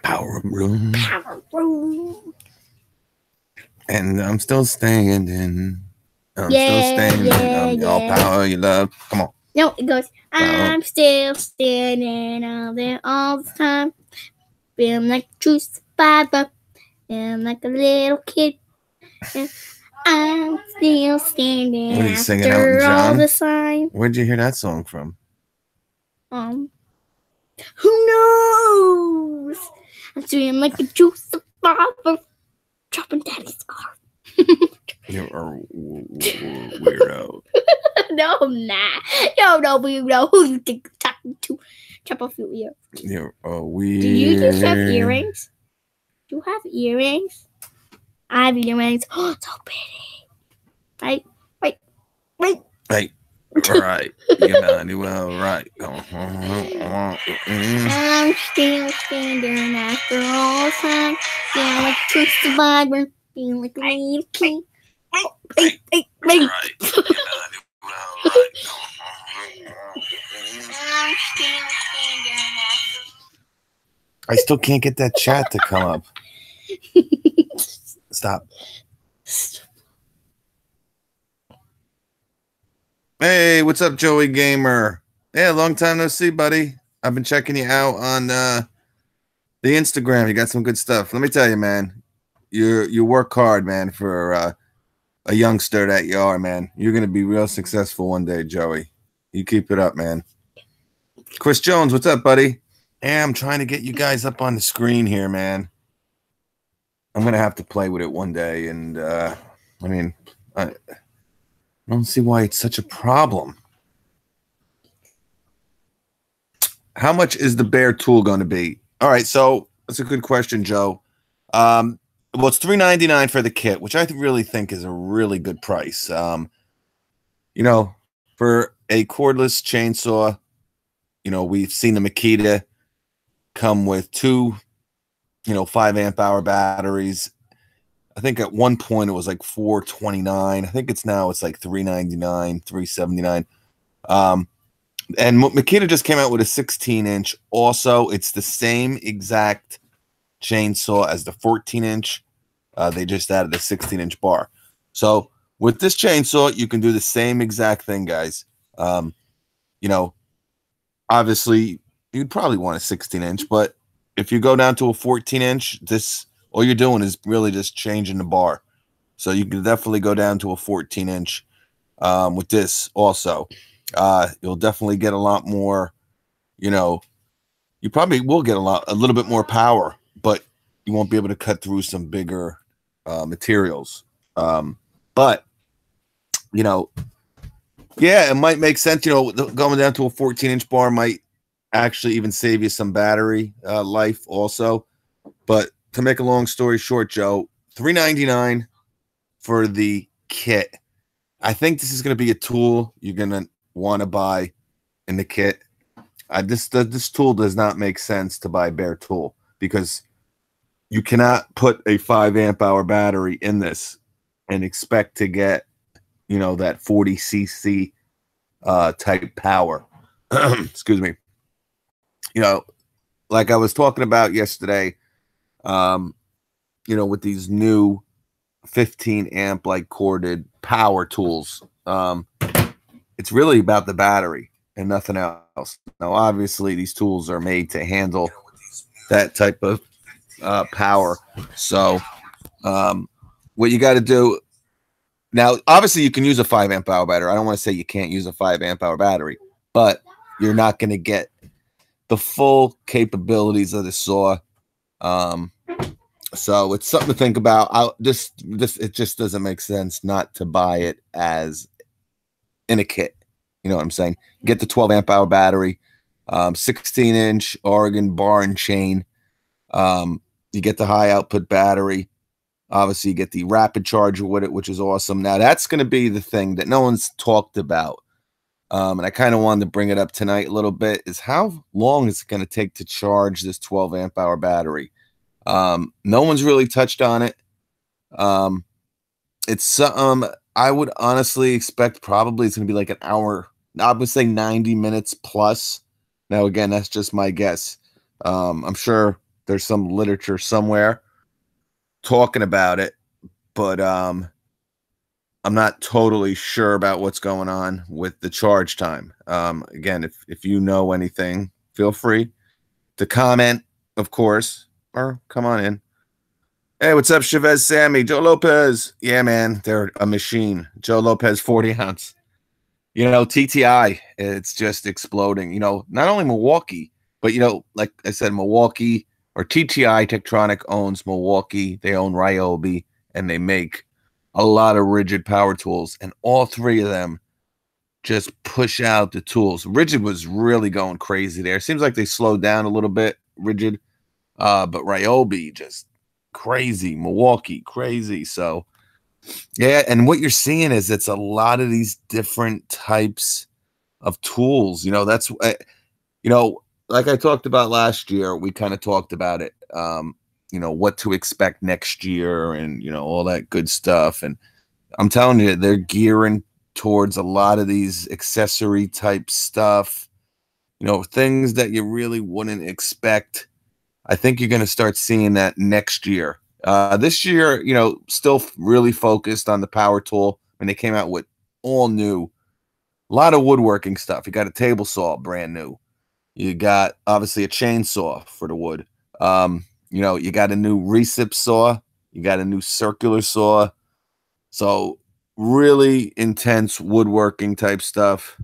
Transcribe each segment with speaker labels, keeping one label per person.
Speaker 1: Power room.
Speaker 2: Power room.
Speaker 1: And I'm still standing. I'm still standing. All power you love. Come on.
Speaker 2: No, it goes, I'm still standing out there all the time. Feeling like a true survivor. Feeling like a little kid. I'm still standing after all the sign.
Speaker 1: Where'd you hear that song from?
Speaker 2: Who knows? I'm feeling like a true survivor. Dropping daddy's car.
Speaker 1: You're a weirdo.
Speaker 2: No, I'm not. No, weirdo. Who you think you're talking to? Chop off your ear.
Speaker 1: You're a weird.
Speaker 2: Do you just have earrings? Do you have earrings? I have earrings. Oh, so pretty. Right.
Speaker 1: Hey, right. Emmanuel, right.
Speaker 2: I'm still standing after all time. Feeling like a true survivor. Feeling like a little kid. Hey.
Speaker 1: Right. I still can't get that chat to come up. Stop. Hey, what's up, Joey Gamer? Yeah, long time no see, buddy. I've been checking you out on the Instagram. You got some good stuff. Let me tell you, man. You work hard, man, for a youngster that you are, man. You're gonna be real successful one day, Joey. You keep it up, man. Chris Jones, what's up, buddy? Yeah, I'm trying to get you guys up on the screen here, man. I'm gonna have to play with it one day, and I don't see why it's such a problem. How much is the bare tool going to be? All right, so that's a good question, Joe. Well, it's $3.99 for the kit, which I really think is a really good price. You know, for a cordless chainsaw, you know, we've seen the Makita come with two, 5 amp hour batteries. I think at one point it was like $429. I think it's like $399, $379. And Makita just came out with a 16-inch. Also, it's the same exact chainsaw as the 14-inch. They just added a 16-inch bar. So with this chainsaw, you can do the same exact thing, guys. Obviously, you'd probably want a 16-inch, but if you go down to a 14-inch, all you're doing is really just changing the bar. So you can definitely go down to a 14-inch with this also. You'll definitely get a lot more, you probably will get a little bit more power, but you won't be able to cut through some bigger materials. But, yeah, it might make sense. Going down to a 14-inch bar might actually even save you some battery life also. But to make a long story short, Joe, $3.99 for the kit. I think this is going to be a tool you're going to want to buy in the kit. This tool does not make sense to buy bare tool because you cannot put a 5 amp hour battery in this and expect to get, that 40 cc type power. Excuse me. Like I was talking about yesterday, with these new 15 amp like corded power tools, it's really about the battery and nothing else. Now, obviously, these tools are made to handle that type of power. So, what you got to do now, obviously, you can use a 5 amp hour battery. I don't want to say you can't use a 5 amp hour battery, but you're not going to get the full capabilities of the saw. So it's something to think about. It just doesn't make sense not to buy it as in a kit. You know what I'm saying? Get the 12 amp hour battery, 16-inch Oregon bar and chain. You get the high output battery. Obviously, you get the rapid charger with it, which is awesome. Now, that's going to be the thing that no one's talked about. And I kind of wanted to bring it up tonight a little bit, is how long is it going to take to charge this 12 amp hour battery? No one's really touched on it. It's I would honestly expect probably it's going to be like an hour. I would say 90 minutes plus. Now, again, that's just my guess. I'm sure there's some literature somewhere talking about it, but I'm not totally sure about what's going on with the charge time. Again, if you know anything, feel free to comment, of course, or come on in. Hey, what's up, Chavez Sammy? Joe Lopez. Yeah, man, they're a machine. Joe Lopez, 40 ounce. You know, TTI, it's just exploding. You know, not only Milwaukee, but, you know, like I said, Milwaukee or TTI Tektronic owns Milwaukee. They own Ryobi, and they make a lot of rigid power tools. And all three of them just push out the tools. Rigid was really going crazy there. Seems like they slowed down a little bit, Rigid. But Ryobi just crazy. Milwaukee, crazy. So, yeah, and what you're seeing is it's a lot of these different types of tools. You know, that's you know, like I talked about last year, we kind of talked about it. You know, what to expect next year and, you know, all that good stuff. And I'm telling you, they're gearing towards a lot of these accessory type stuff, you know, things that you really wouldn't expect. I think you're going to start seeing that next year. This year, you know, still really focused on the power tool. And they came out with all new, a lot of woodworking stuff. You got a table saw, brand new. You got obviously a chainsaw for the wood. You know, you got a new recip saw. You got a new circular saw. So really intense woodworking type stuff.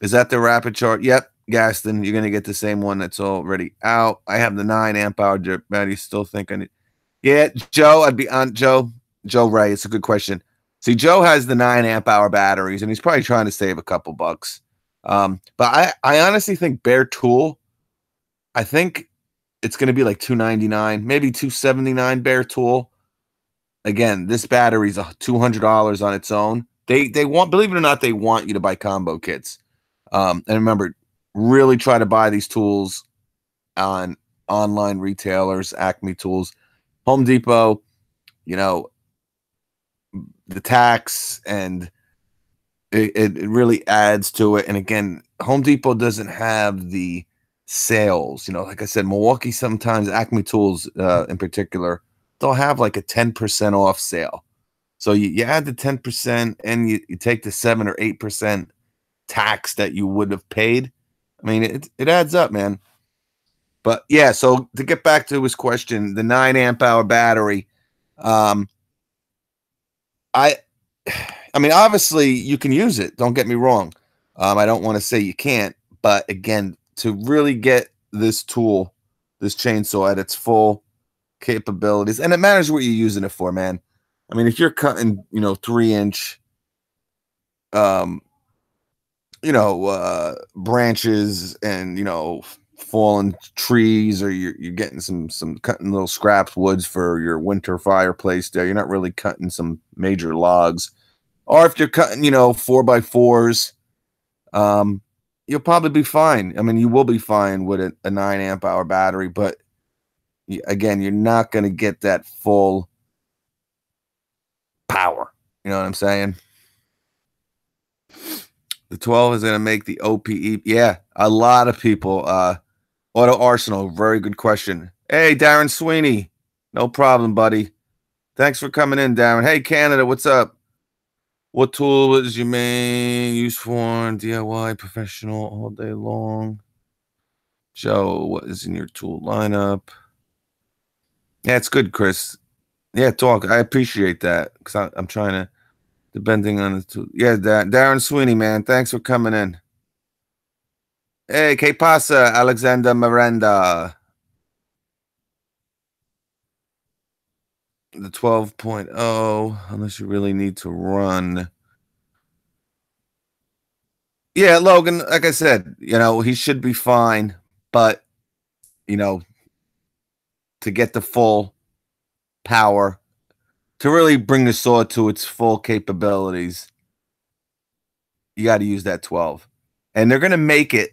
Speaker 1: Is that the rapid chart? Yep. Gaston, you're going to get the same one that's already out. I have the 9 amp hour. Maddie still thinking. Yeah, Joe, I'd be on Joe. Joe Ray, it's a good question. See, Joe has the 9 amp hour batteries, and he's probably trying to save a couple bucks. But I honestly think bare tool, I think it's going to be like $299, maybe $279 bare tool. Again, this battery's $200 on its own. They want, believe it or not, they want you to buy combo kits. And remember, really try to buy these tools on online retailers, Acme Tools, Home Depot. You know, the tax and it really adds to it. And again, Home Depot doesn't have the sales. You know, like I said, Milwaukee sometimes, Acme Tools in particular, they'll have like a 10% off sale. So you add the 10% and you take the 7 or 8% tax that you would have paid. I mean, it adds up, man. But yeah, so to get back to his question, the 9 amp hour battery, I mean, obviously you can use it. Don't get me wrong. I don't want to say you can't, but again, to really get this tool, this chainsaw at its full capabilities, and it matters what you're using it for, man. I mean, if you're cutting, you know, 3-inch, you know, branches and, you know, fallen trees, or you're getting some cutting little scraps woods for your winter fireplace there, you're not really cutting some major logs. Or if you're cutting, you know, 4x4s, you'll probably be fine. I mean, you will be fine with a 9 amp hour battery, but again, you're not going to get that full power. You know what I'm saying? The 12 is going to make the OPE. Yeah, a lot of people. Auto Arsenal, very good question. Hey, Darren Sweeney. No problem, buddy. Thanks for coming in, Darren. Hey, Canada, what's up? What tool is your main use for? DIY, professional, all day long? Joe, what is in your tool lineup? Yeah, it's good, Chris. Yeah, talk. I appreciate that because I'm trying to, depending on the tool. Yeah, Darren Sweeney, man. Thanks for coming in. Hey, que pasa, Alexander Miranda? The 12.0, unless you really need to run. Yeah, Logan, like I said, you know, he should be fine, but, you know, to get the full power, to really bring the saw to its full capabilities, you got to use that 12. And they're going to make it,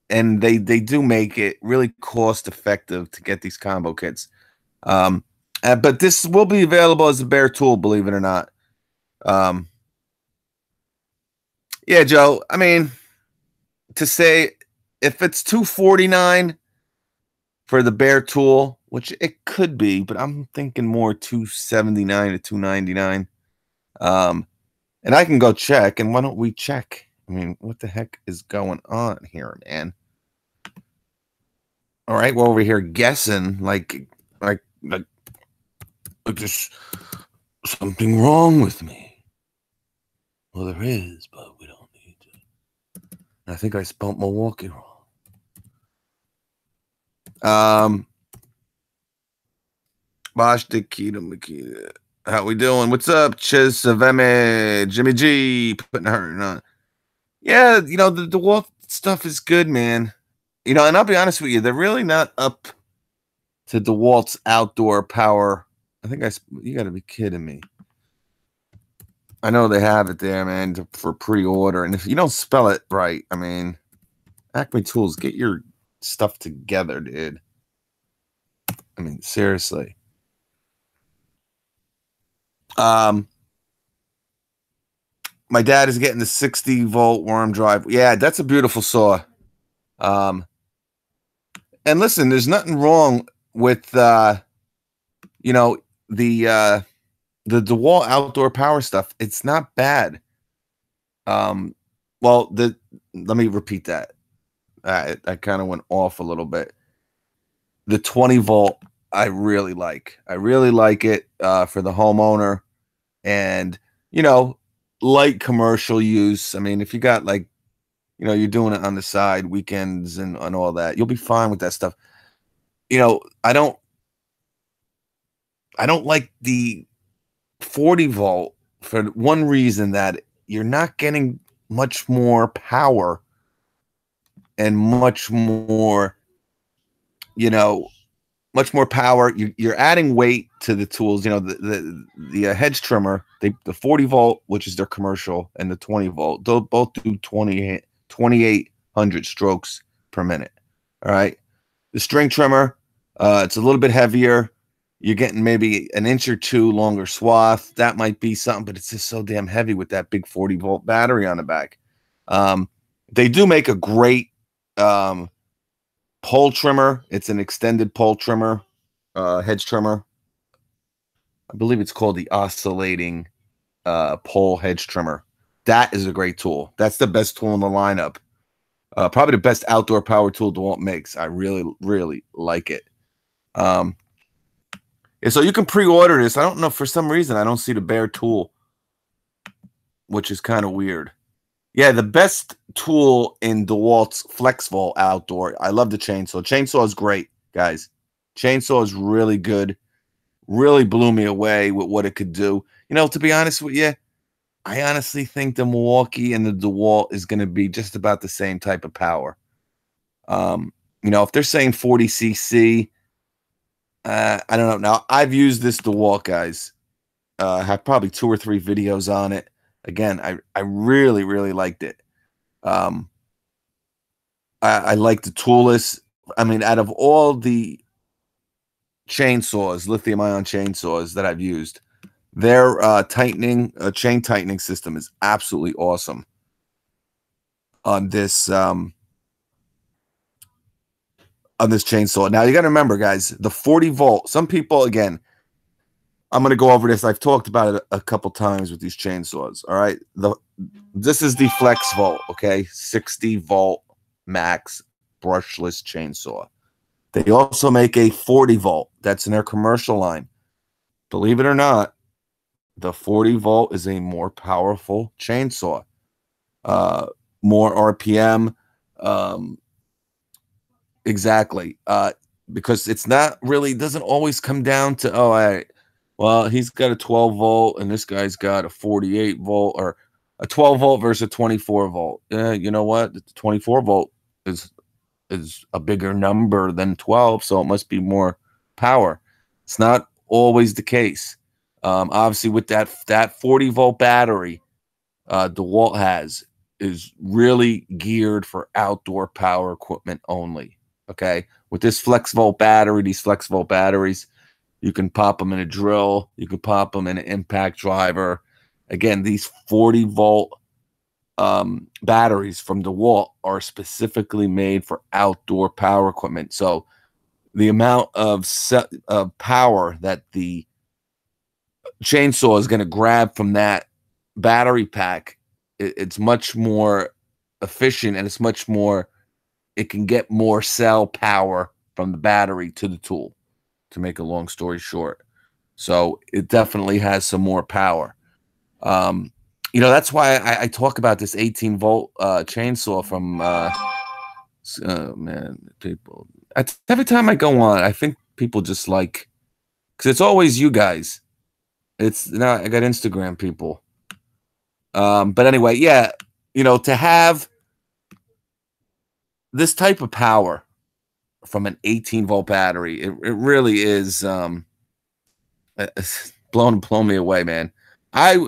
Speaker 1: and they do make it really cost effective to get these combo kits. But this will be available as a bare tool, believe it or not. Yeah, Joe, I mean, to say if it's $249 for the bare tool, which it could be, but I'm thinking more 279 to 299. And I can go check, and why don't we check? I mean, what the heck is going on here, man? All right, we're over here guessing like there's something wrong with me. Well, there is, but we don't need to. I think I spelled Milwaukee wrong. Bosh Makita. How we doing? What's up, Chiz Saveme, Jimmy G, putting her on. Yeah, you know, the DeWalt stuff is good, man. You know, and I'll be honest with you, they're really not up to DeWalt's outdoor power. I think you got to be kidding me. I know they have it there, man, for pre-order. And if you don't spell it right, I mean, Acme Tools, get your stuff together, dude. I mean, seriously. My dad is getting the 60-volt worm drive. Yeah, that's a beautiful saw. And listen, there's nothing wrong with you know, the DeWalt outdoor power stuff. It's not bad. Well, let me repeat that. I kind of went off a little bit. The 20-volt, I really like. I really like it for the homeowner, and you know, light commercial use. I mean, if you got like, you know, you're doing it on the side, weekends and all that, you'll be fine with that stuff. You know, I don't like the 40-volt for one reason, that you're not getting much more power and much more, you know, much more power. You're adding weight to the tools. You know, the hedge trimmer, the 40-volt, which is their commercial, and the 20-volt, they'll both do 2,800 strokes per minute. All right. The string trimmer, it's a little bit heavier. You're getting maybe an inch or two longer swath. That might be something, but it's just so damn heavy with that big 40-volt battery on the back. They do make a great pole trimmer. It's an extended pole trimmer, hedge trimmer. I believe it's called the oscillating pole hedge trimmer. That is a great tool. That's the best tool in the lineup. Probably the best outdoor power tool DeWalt makes. I really, really like it. And so you can pre-order this. I don't know, for some reason I don't see the bare tool, which is kind of weird. Yeah, the best tool in DeWalt's FlexVolt outdoor. I love the chainsaw. Chainsaw is great, guys. Chainsaw is really good. Really blew me away with what it could do. You know, to be honest with you, I honestly think the Milwaukee and the DeWalt is going to be just about the same type of power. You know, if they're saying 40 cc, I don't know. Now, I've used this DeWalt, guys. I have probably 2 or 3 videos on it. Again, I really, really liked it. I like the toolless. I mean, out of all the chainsaws, lithium-ion chainsaws that I've used, their chain tightening system is absolutely awesome on this chainsaw. Now, you got to remember, guys, the 40-volt. Some people, again, I'm going to go over this. I've talked about it a couple times with these chainsaws. All right. This is the FlexVolt, okay? 60-volt max brushless chainsaw. They also make a 40-volt. That's in their commercial line. Believe it or not, the 40-volt is a more powerful chainsaw. More RPM. Exactly. Because it's not really, doesn't always come down to, oh, all right, well, he's got a 12-volt and this guy's got a 48-volt, or a 12-volt versus a 24-volt. You know what? The 24-volt is a bigger number than 12, so it must be more power. It's not always the case. Obviously, with that 40-volt battery DeWalt has, is really geared for outdoor power equipment only. Okay, with this FlexVolt battery, these FlexVolt batteries, you can pop them in a drill. You can pop them in an impact driver. Again, these 40-volt batteries from DeWalt are specifically made for outdoor power equipment. So the amount of power that the chainsaw is going to grab from that battery pack, it's much more efficient, and it's much more, it can get more cell power from the battery to the tool, to make a long story short. So it definitely has some more power. You know, that's why I talk about this 18-volt chainsaw from man, people. Every time I go on, I think people just like, because it's always you guys. It's now I got Instagram people. But anyway, yeah, you know, to have this type of power from an 18-volt battery, it really is it's blown me away, man. I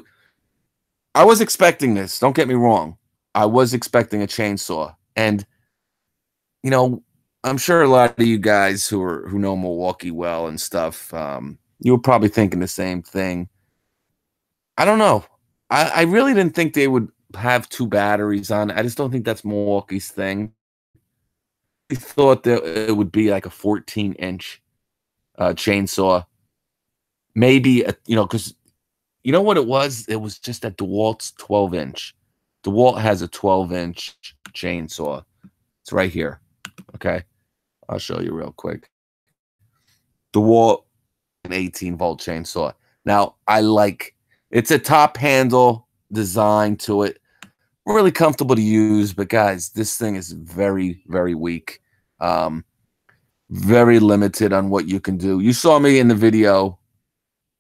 Speaker 1: was expecting this. Don't get me wrong. I was expecting a chainsaw, and you know, I'm sure a lot of you guys who know Milwaukee well and stuff, you were probably thinking the same thing. I don't know. I really didn't think they would have two batteries on. I just don't think that's Milwaukee's thing. I thought that it would be like a 14-inch chainsaw, maybe you know, because you know what it was? It was just that DeWalt's 12-inch. DeWalt has a 12-inch chainsaw. It's right here. Okay, I'll show you real quick. DeWalt, an 18-volt chainsaw. Now, it's a top handle design to it. Really comfortable to use, but guys, this thing is very, very weak. Very limited on what you can do. You saw me in the video.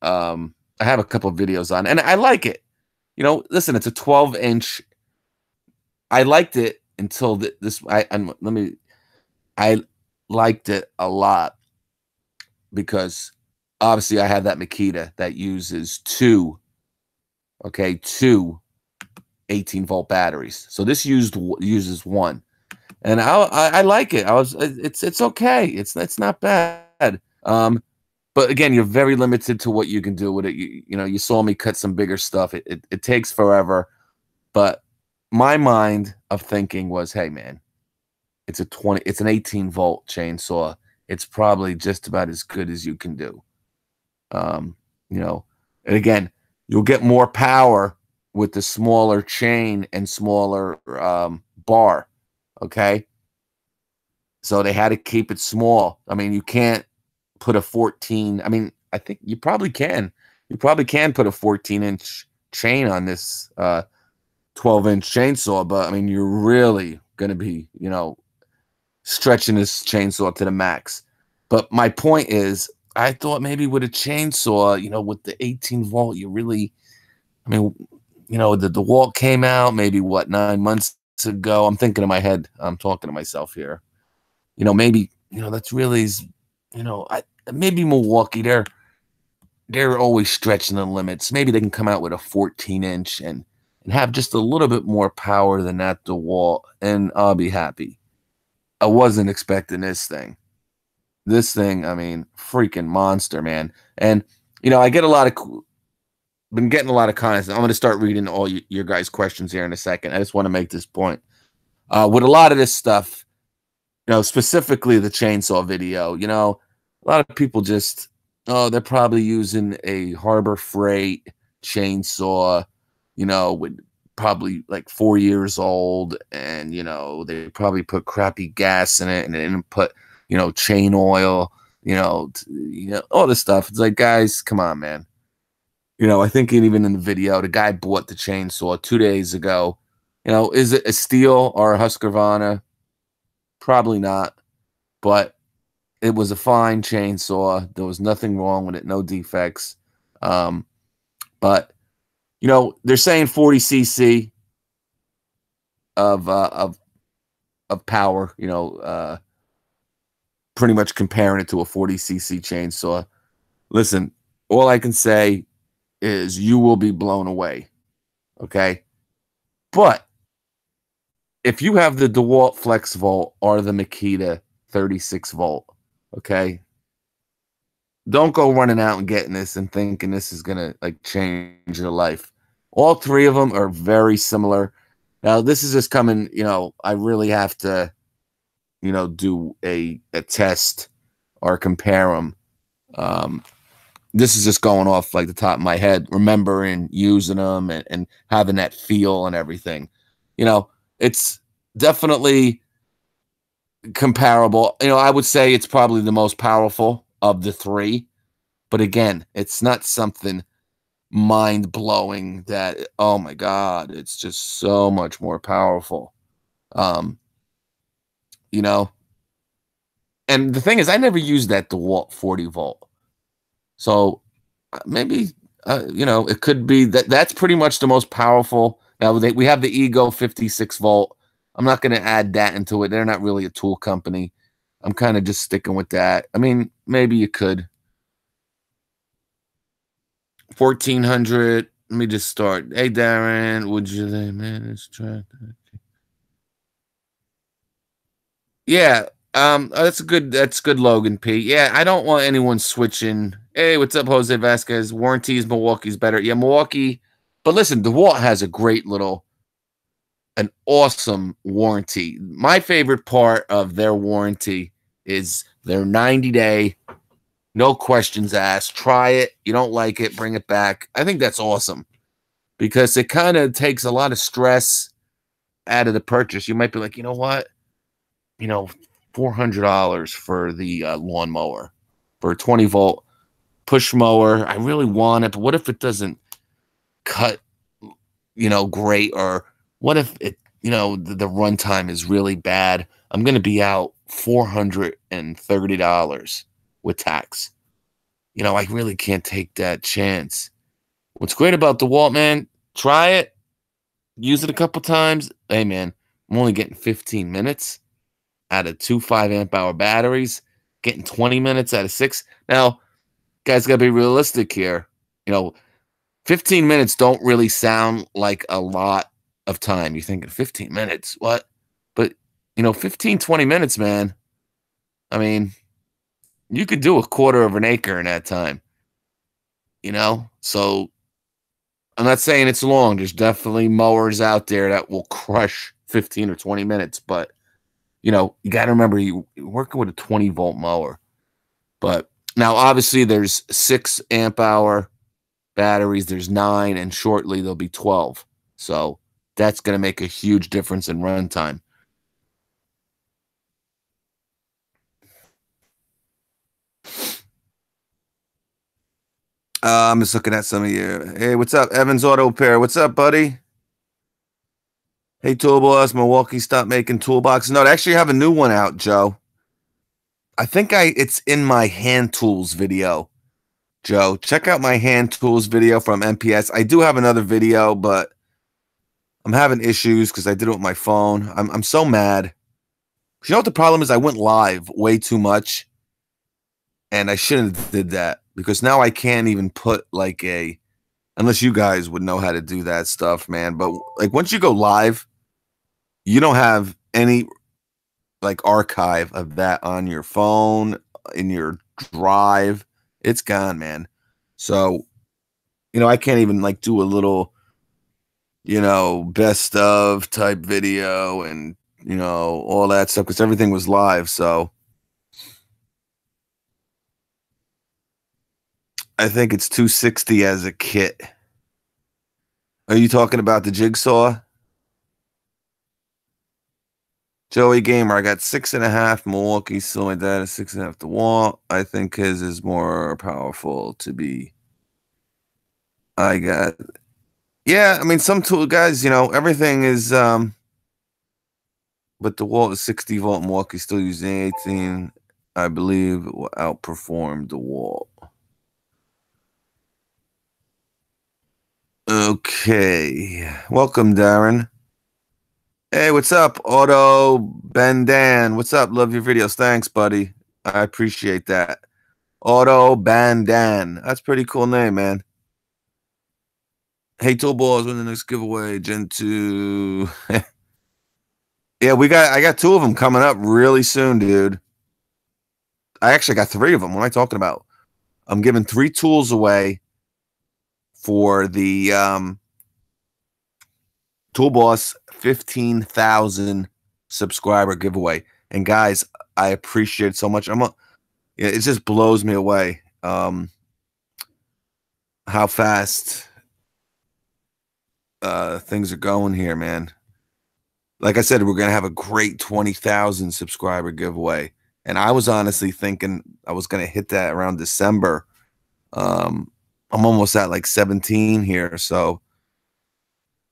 Speaker 1: I have a couple of videos on, and I like it. You know, listen, it's a 12-inch. I liked it until I liked it a lot because obviously I have that Makita that uses two 18-volt batteries. So this uses one, and I like it. It's okay. It's not bad. But again, you're very limited to what you can do with it. You know, you saw me cut some bigger stuff. It takes forever, but my mind of thinking was, hey man, it's an 18-volt chainsaw. It's probably just about as good as you can do. You know, and again, you'll get more power with the smaller chain and smaller bar. Okay, so they had to keep it small. I mean, you can't put a 14. I mean, I think you probably can. You probably can put a 14-inch chain on this 12-inch chainsaw, but I mean, you're really going to be, you know, stretching this chainsaw to the max. But my point is, I thought maybe with a chainsaw, you know, with the 18-volt, you really, I mean, you know, the DeWalt came out maybe what, 9 months ago. I'm thinking in my head. I'm talking to myself here. You know, maybe, you know, that's really, you know, maybe Milwaukee, they're always stretching the limits. Maybe they can come out with a 14-inch and have just a little bit more power than that DeWalt, and I'll be happy. I wasn't expecting this thing. This thing, I mean, freaking monster, man. And, you know, I get been getting a lot of comments. I'm going to start reading all your guys' questions here in a second. I just want to make this point. With a lot of this stuff, you know, specifically the chainsaw video, you know, a lot of people just, they're probably using a Harbor Freight chainsaw, you know, with probably like 4 years old, and, you know, they probably put crappy gas in it, and they didn't put, you know, chain oil, you know, all this stuff. It's like, guys, come on, man. You know, I think even in the video, the guy bought the chainsaw 2 days ago. You know, is it a Steel or a Husqvarna? Probably not, but it was a fine chainsaw. There was nothing wrong with it, no defects. But you know, they're saying 40 cc of power. You know, pretty much comparing it to a 40 cc chainsaw. Listen, all I can say is you will be blown away. Okay, but if you have the DeWalt Flex Volt or the Makita 36 volt, okay, don't go running out and getting this and thinking this is gonna like change your life. All three of them are very similar. Now, this is just coming, you know, I really have to, you know, do a test or compare them. This is just going off like the top of my head, remembering using them and having that feel and everything. You know, it's definitely comparable. You know, I would say it's probably the most powerful of the three. But again, it's not something mind-blowing that, oh my God, it's just so much more powerful. You know, and the thing is, I never used that DeWalt 40 volt. So maybe, you know, it could be that's pretty much the most powerful. Now we have the Ego 56 volt. I'm not going to add that into it. They're not really a tool company. I'm kind of just sticking with that. I mean, maybe you could. 1400. Let me just start. Hey, Darren, would you manage track? Yeah, that's good, Logan P. Yeah, I don't want anyone switching. Hey, what's up, Jose Vasquez? Warranties, Milwaukee's better. Yeah, Milwaukee. But listen, DeWalt has a great an awesome warranty. My favorite part of their warranty is their 90-day, no questions asked. Try it. You don't like it, bring it back. I think that's awesome because it kind of takes a lot of stress out of the purchase. You might be like, you know what? You know, $400 for the lawnmower, for a 20 volt push mower. I really want it, but what if it doesn't cut, you know, great? Or what if it, you know, the runtime is really bad? I'm going to be out $430 with tax. You know, I really can't take that chance. What's great about DeWalt, man, try it, use it a couple times. Hey, man, I'm only getting 15 minutes out of 2 5-amp hour batteries, getting 20 minutes out of 6. Now, guys, got to be realistic here. You know, 15 minutes don't really sound like a lot of time. You're thinking 15 minutes, what? But, you know, 15, 20 minutes, man. I mean, you could do a quarter of an acre in that time, you know? So I'm not saying it's long. There's definitely mowers out there that will crush 15 or 20 minutes, but you know, you got to remember you're working with a 20 volt mower. But now, obviously, there's 6 amp hour batteries, there's 9, and shortly there'll be 12. So that's going to make a huge difference in runtime. I'm just looking at some of you. Hey, what's up, Evans Auto Repair? What's up, buddy? Hey, Tool Boss, Milwaukee stopped making toolboxes. No, they actually have a new one out, Joe. I think it's in my hand tools video, Joe. Check out my hand tools video from MPS. I do have another video, but I'm having issues because I did it with my phone. I'm so mad. You know what the problem is? I went live way too much, and I shouldn't have did that because now I can't even put like unless you guys would know how to do that stuff, man. But like once you go live, you don't have any like archive of that on your phone, in your drive. It's gone, man. So, you know, I can't even like do a little, you know, best of type video and, you know, all that stuff because everything was live. So I think it's 260 as a kit. Are you talking about the jigsaw? Joey Gamer, I got 6.5 Milwaukee, so my dad is 6.5 DeWalt. I think his is more powerful to be. I got, yeah, I mean, some tool guys, you know, everything is, but DeWalt is 60 volt, Milwaukee still using 18. I believe it will outperform DeWalt. Okay, welcome, Darren. Hey, what's up, Auto Bandan? What's up? Love your videos. Thanks, buddy. I appreciate that. Auto Bandan. That's a pretty cool name, man. Hey, Tool Balls, when the next giveaway? Gen 2. Yeah, I got 2 of them coming up really soon, dude. I actually got 3 of them. What am I talking about? I'm giving 3 tools away for the Tool Boss 15,000 subscriber giveaway. And guys, I appreciate it so much. Yeah, it just blows me away how fast things are going here, man. Like I said, we're gonna have a great 20,000 subscriber giveaway, and I was honestly thinking I was gonna hit that around December. I'm almost at like 17 here, so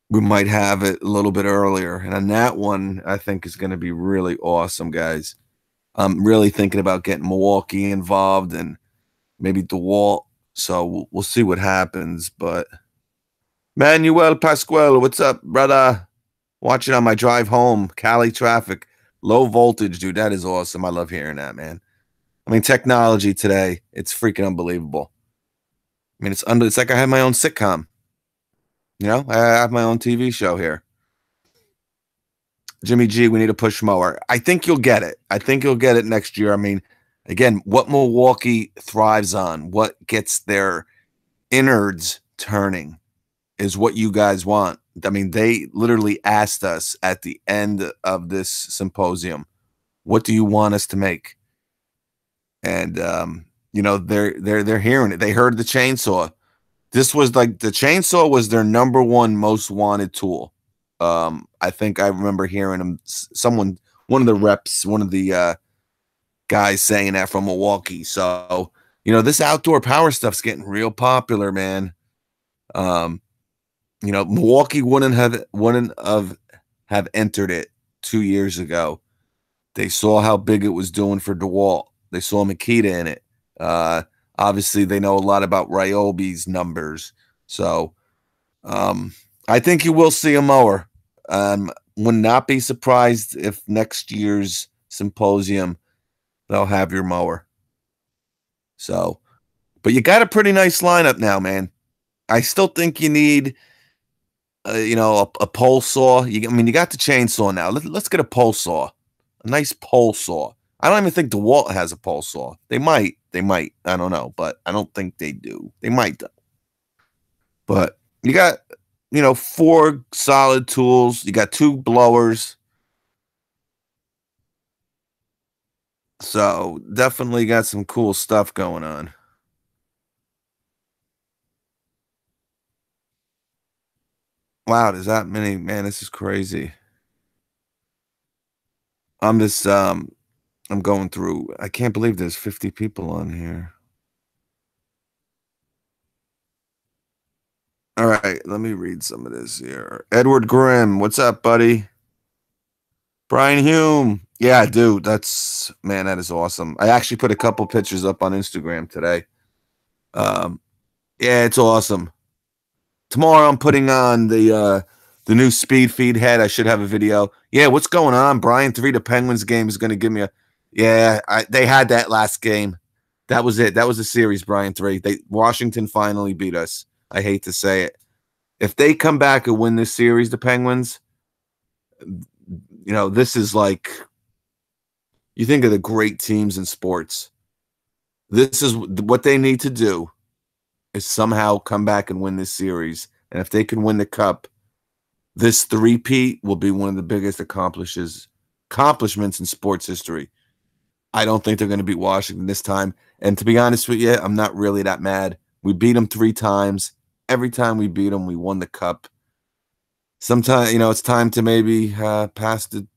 Speaker 1: we might have it a little bit earlier. And on that one, I think is going to be really awesome, guys. I'm really thinking about getting Milwaukee involved and maybe DeWalt. So we'll see what happens. But Manuel Pasquale, what's up, brother? Watching on my drive home, Cali traffic, low voltage, dude. That is awesome. I love hearing that, man. I mean, technology today, it's freaking unbelievable. I mean, it's like I have my own sitcom. You know, I have my own TV show here. Jimmy G, we need a push mower. I think you'll get it. I think you'll get it next year. I mean, again, what Milwaukee thrives on, what gets their innards turning is what you guys want. I mean, they literally asked us at the end of this symposium, what do you want us to make? And you know, they're hearing it. They heard the chainsaw. This was like the chainsaw was their #1 most wanted tool. I think I remember hearing him, one of the reps, one of the guys saying that from Milwaukee. So, you know, this outdoor power stuff's getting real popular, man. You know, Milwaukee wouldn't have entered it 2 years ago. They saw how big it was doing for DeWalt. They saw Makita in it. Obviously, they know a lot about Ryobi's numbers. So I think you will see a mower. Would not be surprised if next year's symposium they'll have your mower. So, but you got a pretty nice lineup now, man. I still think you need, you know, a pole saw. I mean, you got the chainsaw now. Let's get a pole saw, a nice pole saw. I don't even think DeWalt has a pole saw. They might. I don't know, but I don't think they do. They might, though. But you got, you know, 4 solid tools. You got 2 blowers. So definitely got some cool stuff going on. Wow, there's that many, man. This is crazy. I'm just I'm going through. I can't believe there's 50 people on here. All right, let me read some of this here. Edward Grimm, what's up, buddy? Brian Hume. Yeah, dude, that's, man, that is awesome. I actually put a couple pictures up on Instagram today. Yeah, it's awesome. Tomorrow I'm putting on the new speed feed head. I should have a video. Yeah, what's going on? Brian 3, the Penguins game is going to give me a, yeah, they had that last game. That was it. That was the series, Brian 3. Washington finally beat us. I hate to say it. If they come back and win this series, the Penguins, you know, this is like, you think of the great teams in sports. This is what they need to do, is somehow come back and win this series. And if they can win the cup, this three-peat will be one of the biggest accomplishments in sports history. I don't think they're going to beat Washington this time. And to be honest with you, I'm not really that mad. We beat them 3 times. Every time we beat them, we won the cup. Sometimes, you know, it's time to maybe pass the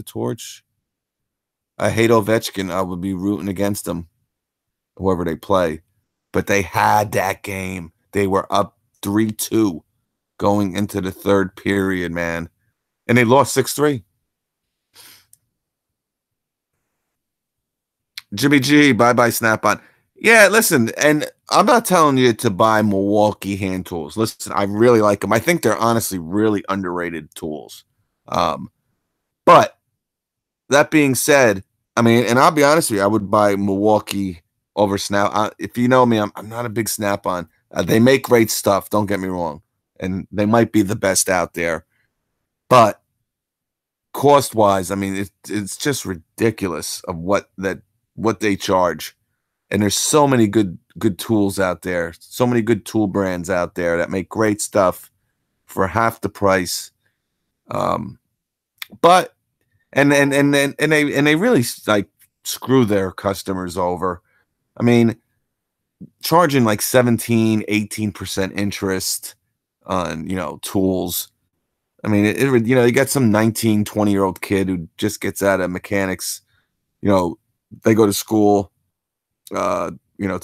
Speaker 1: torch. I hate Ovechkin. I would be rooting against them, whoever they play. But they had that game. They were up 3-2 going into the 3rd period, man. And they lost 6-3. Jimmy G, bye-bye Snap-on. Yeah, listen, and I'm not telling you to buy Milwaukee hand tools. Listen, I really like them. I think they're honestly really underrated tools. But that being said, I mean, and I'll be honest with you, I would buy Milwaukee over Snap. If you know me, I'm not a big Snap-on. They make great stuff, don't get me wrong. And they might be the best out there. But cost-wise, I mean, it's just ridiculous of what they charge. And there's so many good tools out there, so many good tool brands out there that make great stuff for half the price. But and they really like screw their customers over. I mean, charging like 17, 18% interest on, tools. I mean, you got some 19, 20-year-old kid who just gets out of mechanics. They go to school, to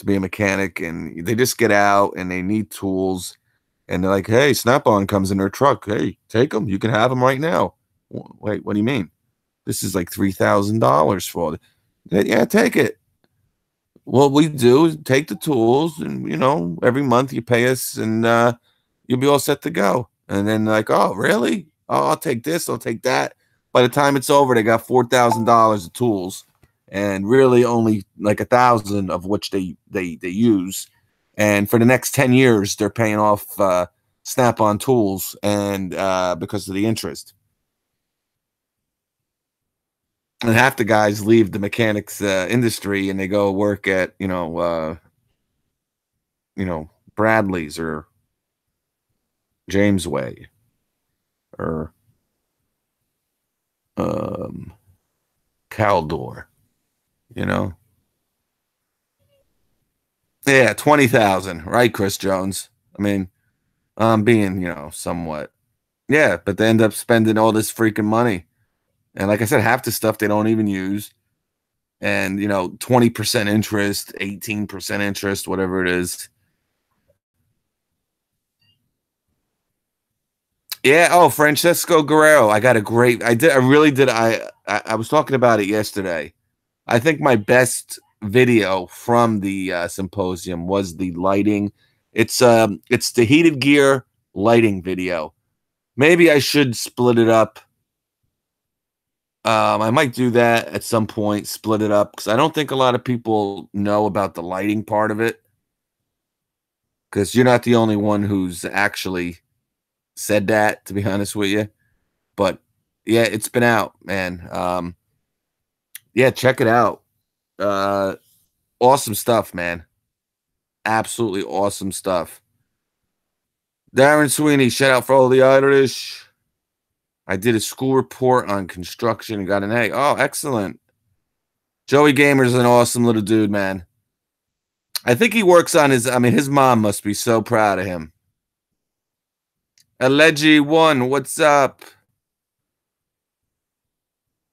Speaker 1: be a mechanic, and they just get out and they need tools. And they're like, hey, Snap-on comes in their truck. Hey, take them. You can have them right now. Wait, what do you mean? This is like $3,000 for it. Yeah, take it. What we do is take the tools, and every month you pay us, and you'll be all set to go. And then like, oh, really? Oh, I'll take this. I'll take that. By the time it's over, they got $4,000 of tools, and really only like 1,000 of which they use. And for the next 10 years, they're paying off Snap-on tools, and because of the interest. And half the guys leave the mechanics industry and they go work at, Bradley's or James Way or Caldor, Yeah, 20,000, right, Chris Jones? I mean, I'm being, somewhat. Yeah, but they end up spending all this freaking money. And like I said, half the stuff they don't even use. And, 20% interest, 18% interest, whatever it is. Yeah. Oh, Francesco Guerrero. I really did. I was talking about it yesterday. I think my best video from the symposium was the lighting. It's the heated gear lighting video. Maybe I should split it up. I might do that at some point, split it up, because I don't think a lot of people know about the lighting part of it. Because you're not the only one who's actually said that, to be honest with you. But yeah, it's been out, man. Yeah, check it out. Awesome stuff, man. Absolutely awesome stuff. Darren Sweeney, shout out for all the Irish. I did a school report on construction and got an A. Oh, excellent. Joey Gamer's an awesome little dude, man. I think he works on his mom must be so proud of him. Alegi1, what's up?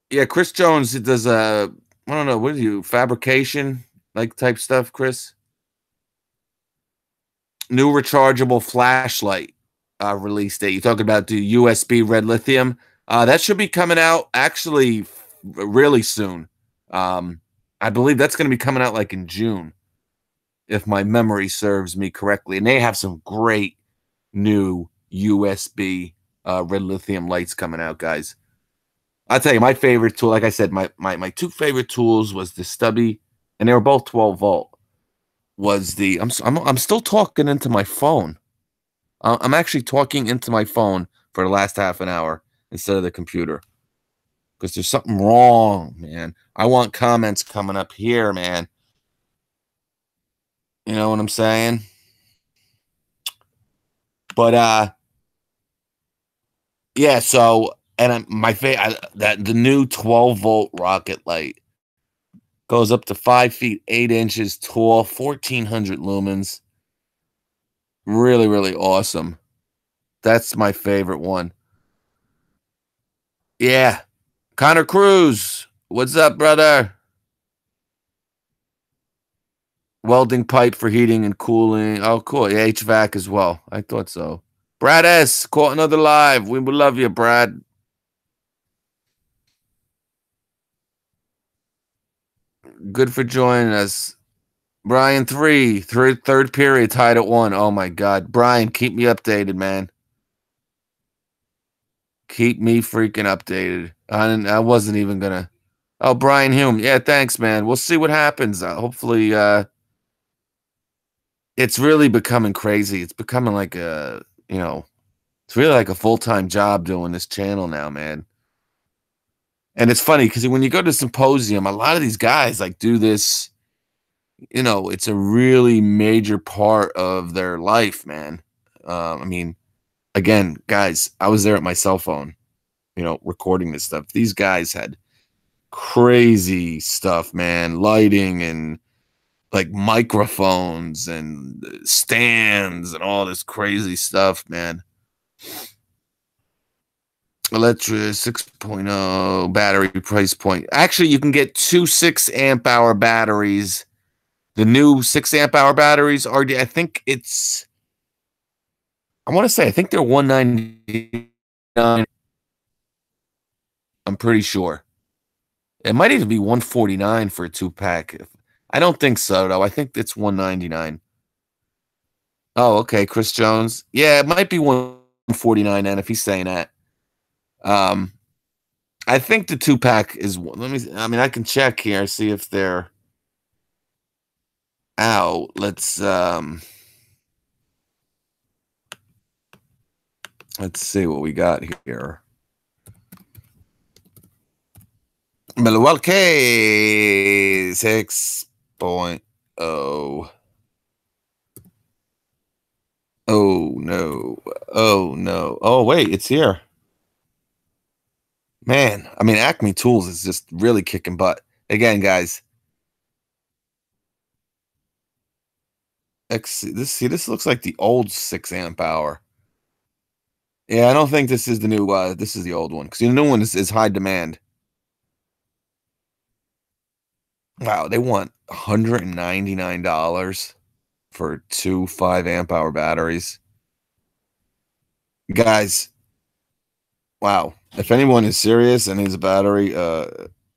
Speaker 1: Yeah, Chris Jones does I don't know, what are you, fabrication like type stuff, Chris? New rechargeable flashlight release date. You're talking about the USB red lithium. That should be coming out actually really soon. I believe that's going to be coming out like in June, if my memory serves me correctly. And they have some great new USB red lithium lights coming out, guys. I'll tell you, my favorite tool, like I said, my two favorite tools was the stubby, and they were both 12 volt. Was the I'm still talking into my phone. I'm actually talking into my phone for the last half an hour instead of the computer, because there's something wrong, man. I want comments coming up here, man. You know what I'm saying? But yeah. So, and my favorite, that the new 12 volt rocket light goes up to 5 feet 8 inches tall, 1,400 lumens. Really, really awesome. That's my favorite one. Yeah. Connor Cruz, what's up, brother? Welding pipe for heating and cooling. Oh, cool. Yeah, HVAC as well. I thought so. Brad S. caught another live. We will love you, Brad. Good for joining us. Brian, third period, tied at 1. Oh, my God. Brian, keep me updated, man. Keep me freaking updated. I wasn't even going to. Oh, Brian Hume. Yeah, thanks, man. We'll see what happens. Hopefully, it's really becoming crazy. It's becoming like it's really like a full-time job doing this channel now, man. And it's funny because when you go to symposium, a lot of these guys like do this. It's a really major part of their life, man. I mean, again, guys, I was there at my cell phone, recording this stuff. These guys had crazy stuff, man, lighting and like microphones and stands and all this crazy stuff, man. Electric 6.0 battery price point. Actually, you can get 2 6-amp-hour batteries. The new 6-amp-hour batteries are, I think it's, I want to say, I think they're $199. I'm pretty sure. It might even be $149 for a 2-pack. I don't think so, though. I think it's $199. Oh, okay, Chris Jones. Yeah, it might be $149 then if he's saying that. I think the 2-pack is. I mean, I can check here, see if they're out. Let's see what we got here. Milwaukee 6.0. Oh no. Oh no. Oh wait, it's here. Man, I mean, Acme Tools is just really kicking butt. Again, guys. This looks like the old 6-amp-hour. Yeah, I don't think this is the new. This is the old one because the new one is high demand. Wow, they want $199 for 2 5-amp-hour batteries. Guys, wow. If anyone is serious and needs a battery,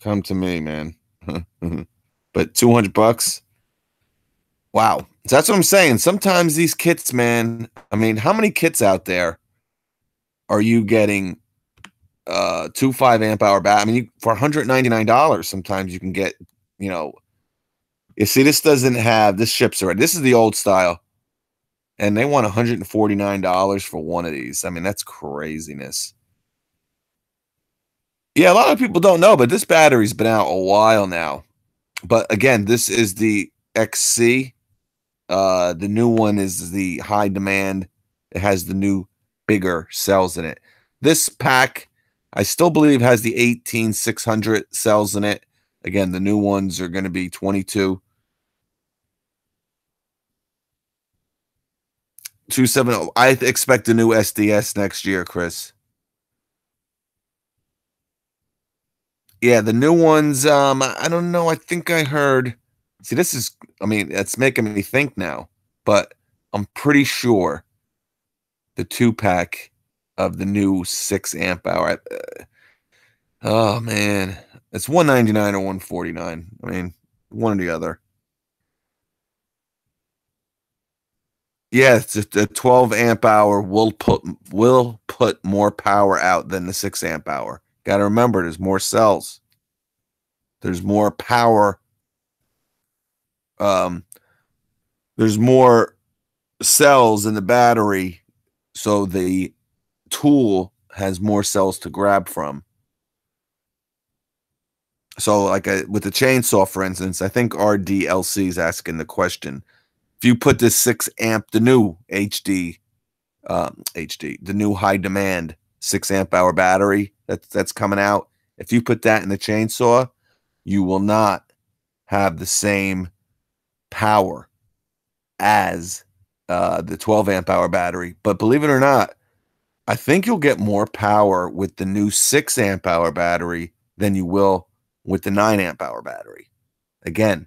Speaker 1: come to me, man. But $200? Wow. So that's what I'm saying. Sometimes these kits, man, I mean, how many kits out there are you getting 2 5-amp-hour batteries? I mean, for $199, sometimes you can get, you know, you see, this doesn't have, this ships already. This is the old style. And they want $149 for one of these. I mean, that's craziness. Yeah, a lot of people don't know, but this battery's been out a while now. But again, this is the XC. The new one is the high demand. It has the new bigger cells in it. This pack, I still believe, has the 18600 cells in it. Again, the new ones are going to be 22. 270. I expect a new SDS next year, Chris. Yeah, the new ones, I don't know. I think I heard. See, this is, I mean, it's making me think now, but I'm pretty sure the 2-pack of the new 6-amp-hour. Oh, man. It's $199 or $149. I mean, one or the other. Yeah, it's just a 12-amp-hour will put more power out than the 6-amp-hour. Got to remember, there's more cells. There's more power. There's more cells in the battery, so the tool has more cells to grab from. So, like with the chainsaw, for instance, I think RDLC is asking the question. If you put this 6-amp, the new the new high demand 6-amp-hour battery that's coming out, if you put that in the chainsaw, you will not have the same power as the 12-amp-hour battery. But believe it or not, I think you'll get more power with the new 6-amp-hour battery than you will with the 9-amp-hour battery. Again,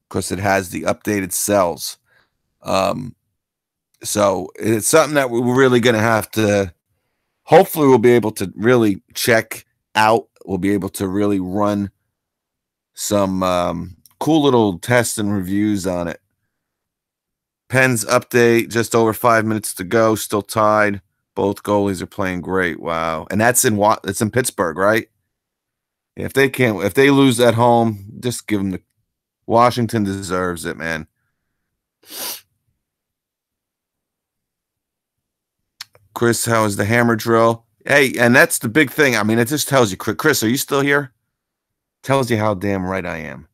Speaker 1: because it has the updated cells. So it's something that we're really going to have to, hopefully we'll be able to really check out. We'll be able to really run some cool little tests and reviews on it. Pens update, just over 5 minutes to go, still tied. Both goalies are playing great. Wow. And it's in Pittsburgh, right? If they lose at home, just give them Washington deserves it, man. Chris, how is the hammer drill? Hey, and that's the big thing. I mean, it just tells you, Chris, are you still here? Tells you how damn right I am.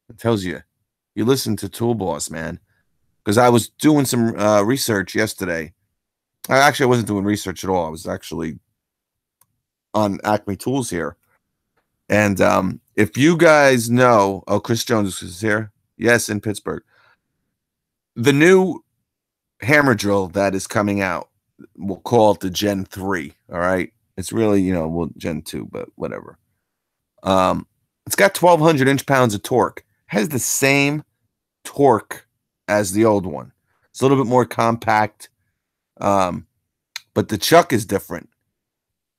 Speaker 1: It tells you. You listen to Tool Boss, man. Because I was doing some research yesterday. I wasn't doing research at all. I was actually on Acme Tools here. And if you guys know, oh, Chris Jones is here. Yes, in Pittsburgh. The new hammer drill that is coming out, we'll call it the Gen 3. All right. It's really, well, Gen 2, but whatever. It's got 1,200 inch-pounds of torque. Has the same torque as the old one. It's a little bit more compact, but the chuck is different.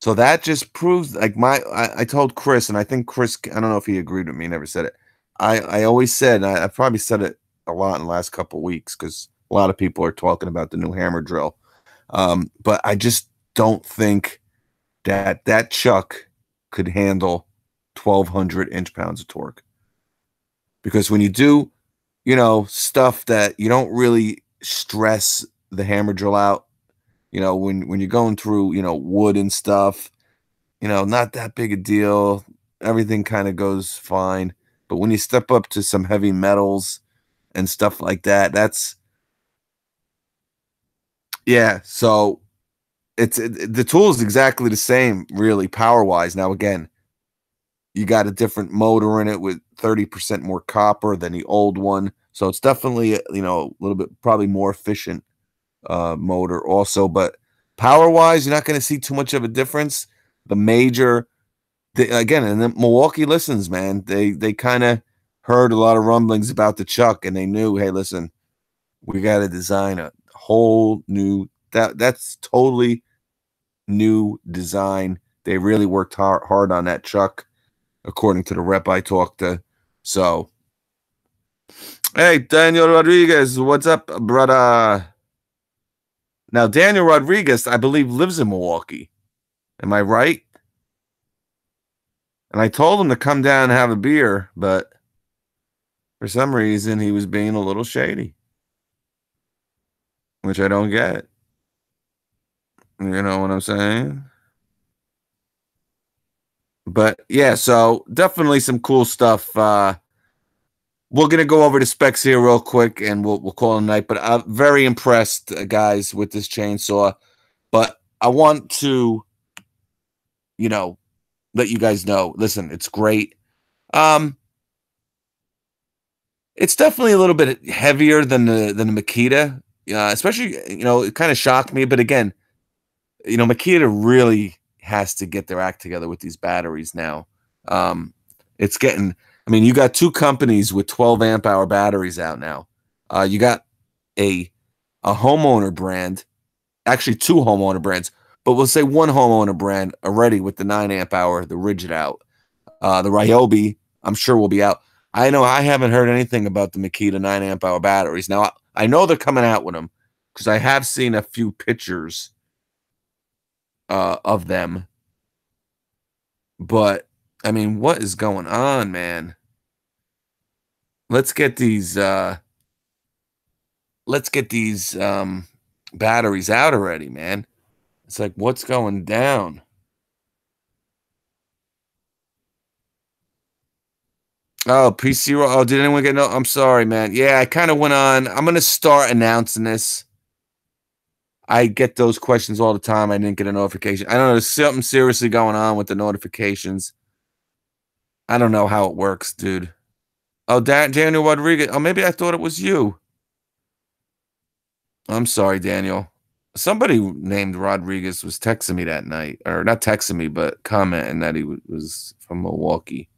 Speaker 1: So that just proves, like, I told Chris, and I think Chris, I don't know if he agreed with me, never said it. I always said, and I probably said it a lot in the last couple of weeks because a lot of people are talking about the new hammer drill. But I just don't think that chuck could handle 1,200 inch-pounds of torque. Because when you do, stuff that you don't really stress the hammer drill out, when you're going through, wood and stuff, not that big a deal. Everything kind of goes fine. But when you step up to some heavy metals and stuff like that, yeah. So the tool is exactly the same, really, power-wise. Now, again, you got a different motor in it with 30% more copper than the old one. So it's definitely, a little bit probably more efficient motor also. But power-wise, you're not going to see too much of a difference. Again, and then Milwaukee listens, man. They kind of heard a lot of rumblings about the chuck, and they knew, hey, listen, we got to design a whole new, that's totally new design. They really worked hard on that chuck, according to the rep I talked to. So, hey, Daniel Rodriguez, what's up, brother? Now, Daniel Rodriguez, I believe, lives in Milwaukee. Am I right? And I told him to come down and have a beer, but for some reason, he was being a little shady, which I don't get. You know what I'm saying? But yeah, so definitely some cool stuff. We're gonna go over the specs here real quick, and we'll call it a night. But I'm very impressed, guys, with this chainsaw. But I want to, let you guys know. Listen, it's great. It's definitely a little bit heavier than the Makita. Especially, it kind of shocked me. But again, Makita really has to get their act together with these batteries now. It's getting, you got two companies with 12 amp hour batteries out now. You got a homeowner brand, actually two homeowner brands, but we'll say one homeowner brand already with the 9 amp hour, the rigid out. The Ryobi, I'm sure, will be out. I know I haven't heard anything about the Makita 9 amp hour batteries. Now, I know they're coming out with them because I have seen a few pictures of them. But, what is going on, man? Let's get these batteries out already, man. It's like, what's going down? Oh, PC. Oh, did anyone get no? I'm sorry, man. Yeah, I kind of went on. I'm going to start announcing this. I get those questions all the time. I didn't get a notification. I don't know. There's something seriously going on with the notifications. I don't know how it works, dude. Oh, Daniel Rodriguez. Oh, maybe I thought it was you. I'm sorry, Daniel. Somebody named Rodriguez was texting me that night. Or not texting me, but commenting that he was from Milwaukee.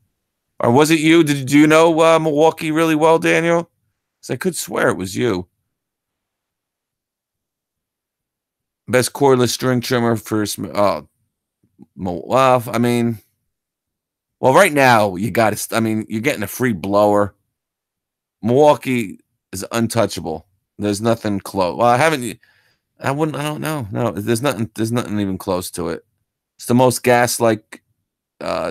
Speaker 1: Or was it you? Do you know Milwaukee really well, Daniel? Because I could swear it was you. Best cordless string trimmer for well, right now you got to. You're getting a free blower. Milwaukee is untouchable. There's nothing close. Well, I don't know. No, there's nothing even close to it. It's the most gas-like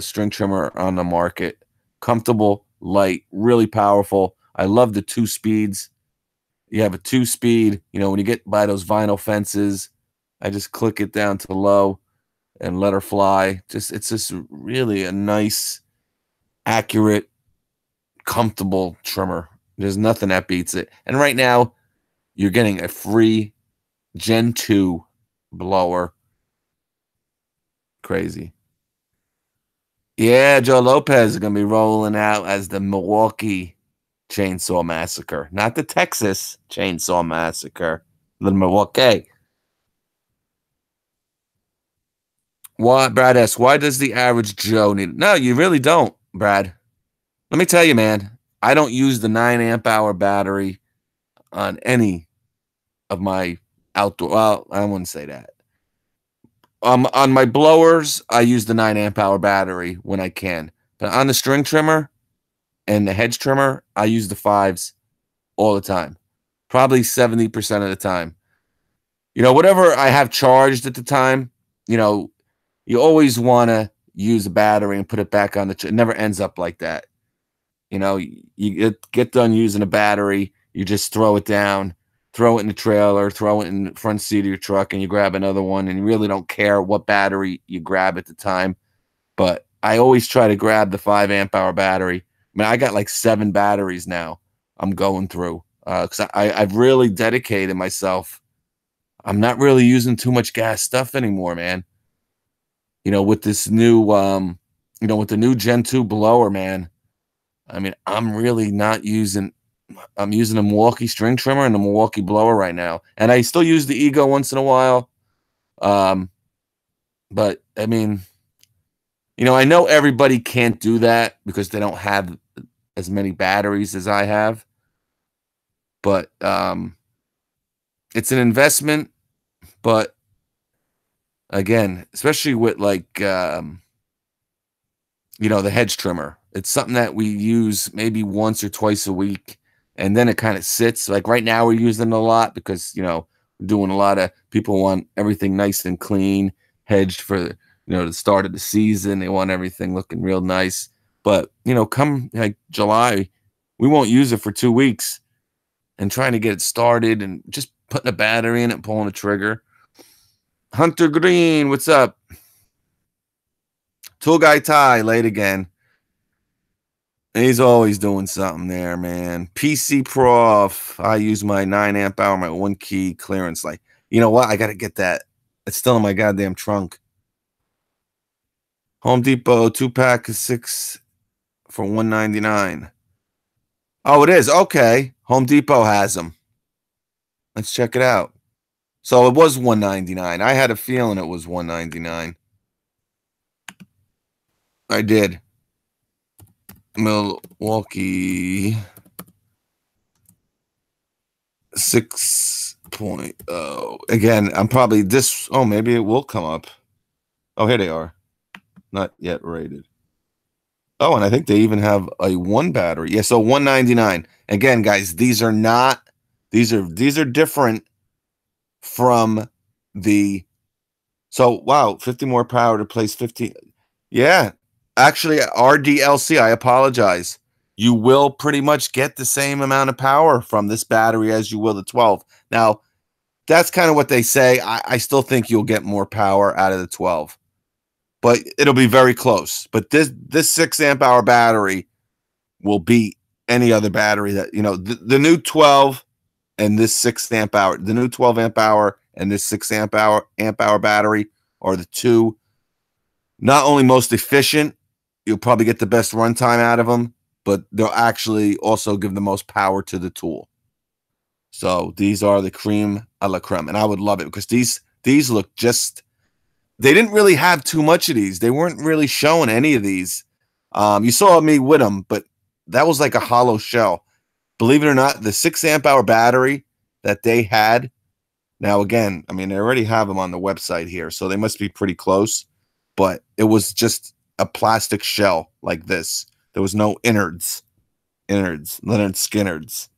Speaker 1: string trimmer on the market. Comfortable, light, really powerful. I love the 2 speeds. You have a 2-speed. When you get by those vinyl fences, I just click it down to low and let her fly. It's just really a nice, accurate, comfortable trimmer. There's nothing that beats it. And right now, you're getting a free Gen 2 blower. Crazy. Yeah, Joe Lopez is going to be rolling out as the Milwaukee Chainsaw Massacre, not the Texas Chainsaw Massacre, the Milwaukee. Why, Brad asks, why does the average Joe need? No, you really don't, Brad. Let me tell you, man, I don't use the 9 amp hour battery on any of my outdoor. Well, I wouldn't say that. On my blowers, I use the 9 amp hour battery when I can. But on the string trimmer and the hedge trimmer, I use the 5s all the time. Probably 70% of the time. You know, whatever I have charged at the time, you know, you always want to use a battery and put it back on the. It never ends up like that. You know, you get done using a battery, you just throw it down, throw it in the trailer, throw it in the front seat of your truck, and you grab another one, and you really don't care what battery you grab at the time. But I always try to grab the 5 amp hour battery. I mean, I got like 7 batteries now I'm going through because I've really dedicated myself. I'm not really using too much gas stuff anymore, man. You know, with this new, you know, with the new Gen 2 blower, man. I mean, I'm really not using. I'm using a Milwaukee string trimmer and a Milwaukee blower right now, and I still use the Ego once in a while. But I mean, you know, I know everybody can't do that because they don't have as many batteries as I have. But it's an investment. But again, especially with like you know, the hedge trimmer, it's something that we use maybe once or twice a week, and then it kind of sits. Like right now, we're using it a lot because, you know, we're doing a lot of people want everything nice and clean, hedged for, you know, the start of the season. They want everything looking real nice. But, you know, come like July, we won't use it for 2 weeks, and trying to get it started and just putting a battery in it, pulling a trigger. Hunter Green, what's up? Tool Guy Ty, late again. He's always doing something there, man. PC Prof. I use my 9 amp hour, my 1 key clearance light. You know what? I got to get that. It's still in my goddamn trunk. Home Depot 2-pack of 6 for $1.99. Oh, it is. Okay. Home Depot has them. Let's check it out. So it was $1.99. I had a feeling it was $1.99. I did. Milwaukee 6.0. Again, I'm probably this. Oh, maybe it will come up. Oh, here they are. Not yet rated. Oh, and I think they even have a 1 battery. Yeah, so $1.99. Again, guys, these are not. These are different from the. So wow, 50 more power to place 15. Yeah. Actually, RDLC, I apologize. You will pretty much get the same amount of power from this battery as you will the 12. Now, that's kind of what they say. I still think you'll get more power out of the 12. But it'll be very close. But this 6 amp hour battery will beat any other battery that, you know, the new 12 and this 6 amp hour, the new 12 amp hour and this 6 amp hour battery are the two not only most efficient, you'll probably get the best runtime out of them, but they'll actually also give the most power to the tool. So these are the cream a la creme, and I would love it because these look just. They didn't really have too much of these. They weren't really showing any of these. You saw me with them, but that was like a hollow shell. Believe it or not, the 6 amp hour battery that they had. Now again, I mean, they already have them on the website here, so they must be pretty close. But it was just a plastic shell like this. There was no innards, Leonard Skinner's.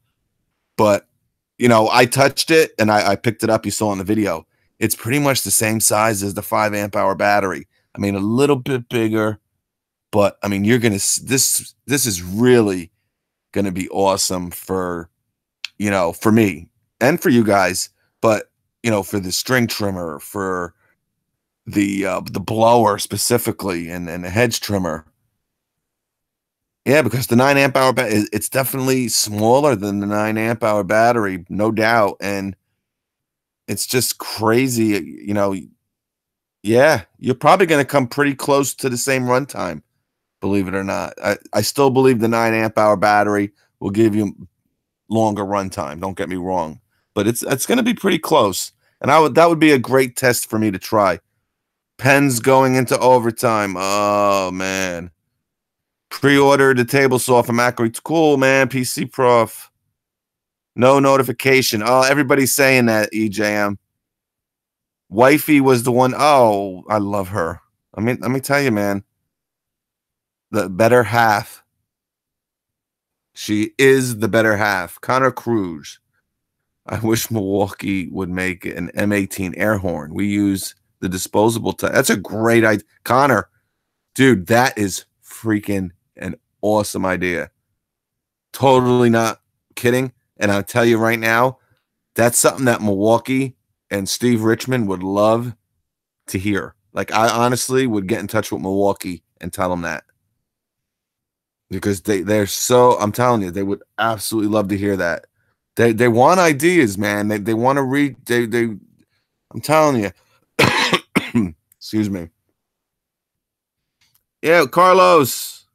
Speaker 1: But, you know, I touched it and I picked it up. You saw in the video. It's pretty much the same size as the 5 amp hour battery. I mean, a little bit bigger, but I mean, you're going to, this is really going to be awesome for, you know, for me and for you guys, but, you know, for the string trimmer, for the blower specifically, and the hedge trimmer. Yeah, because the 9 amp hour it's definitely smaller than the 9 amp hour battery, no doubt, and it's just crazy, you know. Yeah, you're probably going to come pretty close to the same runtime, believe it or not. I still believe the 9 amp hour battery will give you longer run time. Don't get me wrong, but it's going to be pretty close. And that would be a great test for me to try. Pens going into overtime. Oh man. Pre-order the table saw from Ackery. It's cool, man. PC Prof. No notification. Oh, everybody's saying that, EJM. Wifey was the one. Oh, I love her. I mean, let me tell you, man. The better half. She is the better half. Connor Cruz. I wish Milwaukee would make an M18 air horn. We use the disposable type. That's a great idea. Connor, dude, that is freaking an awesome idea. Totally not kidding. And I'll tell you right now, that's something that Milwaukee and Steve Richmond would love to hear. Like, I honestly would get in touch with Milwaukee and tell them that. Because they're so, I'm telling you, they would absolutely love to hear that. They want ideas, man. They want to read. I'm telling you. Excuse me. Yeah, Carlos.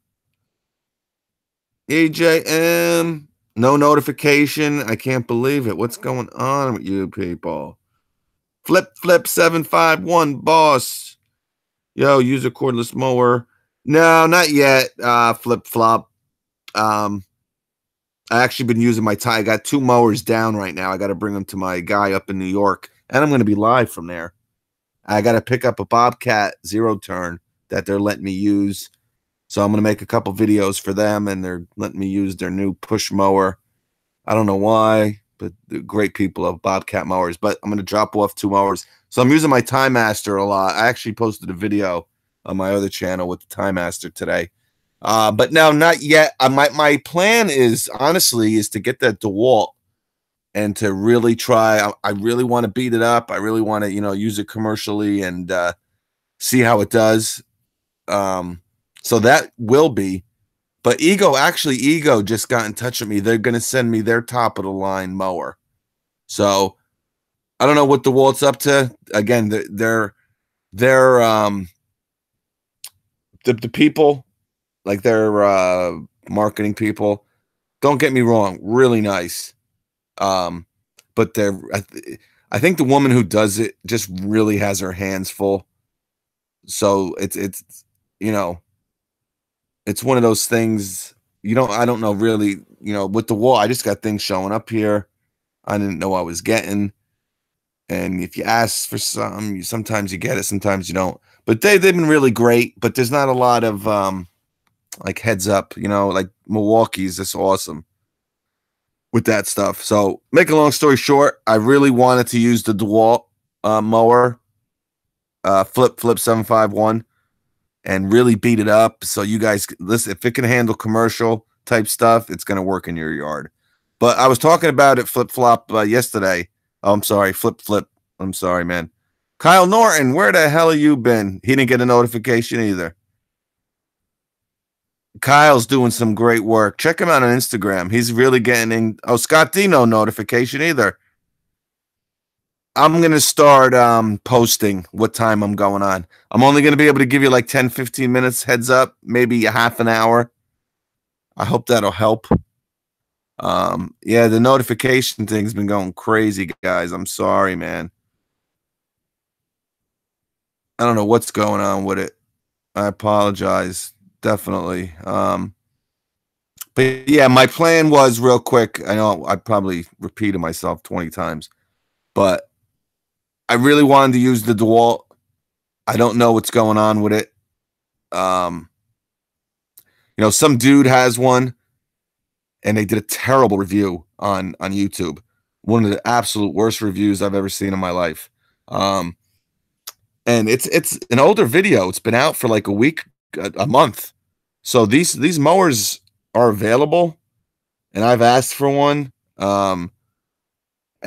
Speaker 1: EJM. No notification. I can't believe it. What's going on with you people? Flip 751 boss. Yo, use a cordless mower. No, not yet. Flip flop. I actually been using my I got 2 mowers down right now. I got to bring them to my guy up in New York, and I'm going to be live from there. I got to pick up a Bobcat 0-turn that they're letting me use. So I'm going to make a couple videos for them, and they're letting me use their new push mower. I don't know why, but they're great people of Bobcat mowers. But I'm going to drop off 2 mowers. So I'm using my Time Master a lot. I actually posted a video on my other channel with the Time Master today. But no, not yet. My plan is, honestly, is to get that DeWalt and to really try. I really want to beat it up. I really want to, use it commercially and see how it does. So that will be. But Ego just got in touch with me. They're going to send me their top of the line mower. So I don't know what DeWalt's up to. Again, they're the people, like their marketing people. Don't get me wrong, really nice. But I think the woman who does it just really has her hands full. So it's it's one of those things, I don't know really, with the wall, I just got things showing up here I didn't know I was getting. And if you ask for something, sometimes you get it, sometimes you don't. But they've been really great, but there's not a lot of like heads up, like Milwaukee's just awesome with that stuff. So make a long story short, I really wanted to use the DeWalt mower, Flip 751. And really beat it up. So you guys, listen, if it can handle commercial type stuff, it's going to work in your yard. But I was talking about it flip-flop yesterday. Oh, I'm sorry, flip. I'm sorry, man. Kyle Norton, where the hell have you been? He didn't get a notification either. Kyle's doing some great work. Check him out on Instagram. He's really getting in. Oh, Scott D, no notification either. I'm going to start posting what time I'm going on. I'm only going to be able to give you like 10, 15 minutes heads up, maybe a half an hour. I hope that'll help. Yeah, the notification thing's been going crazy, guys. I'm sorry, man. I don't know what's going on with it. I apologize. Definitely. But yeah, my plan was real quick. I know I probably repeated myself 20 times, but I really wanted to use the DeWalt. I don't know what's going on with it. Some dude has one, and they did a terrible review on YouTube. One of the absolute worst reviews I've ever seen in my life. And it's an older video. It's been out for like a week, a month. So these mowers are available, and I've asked for one.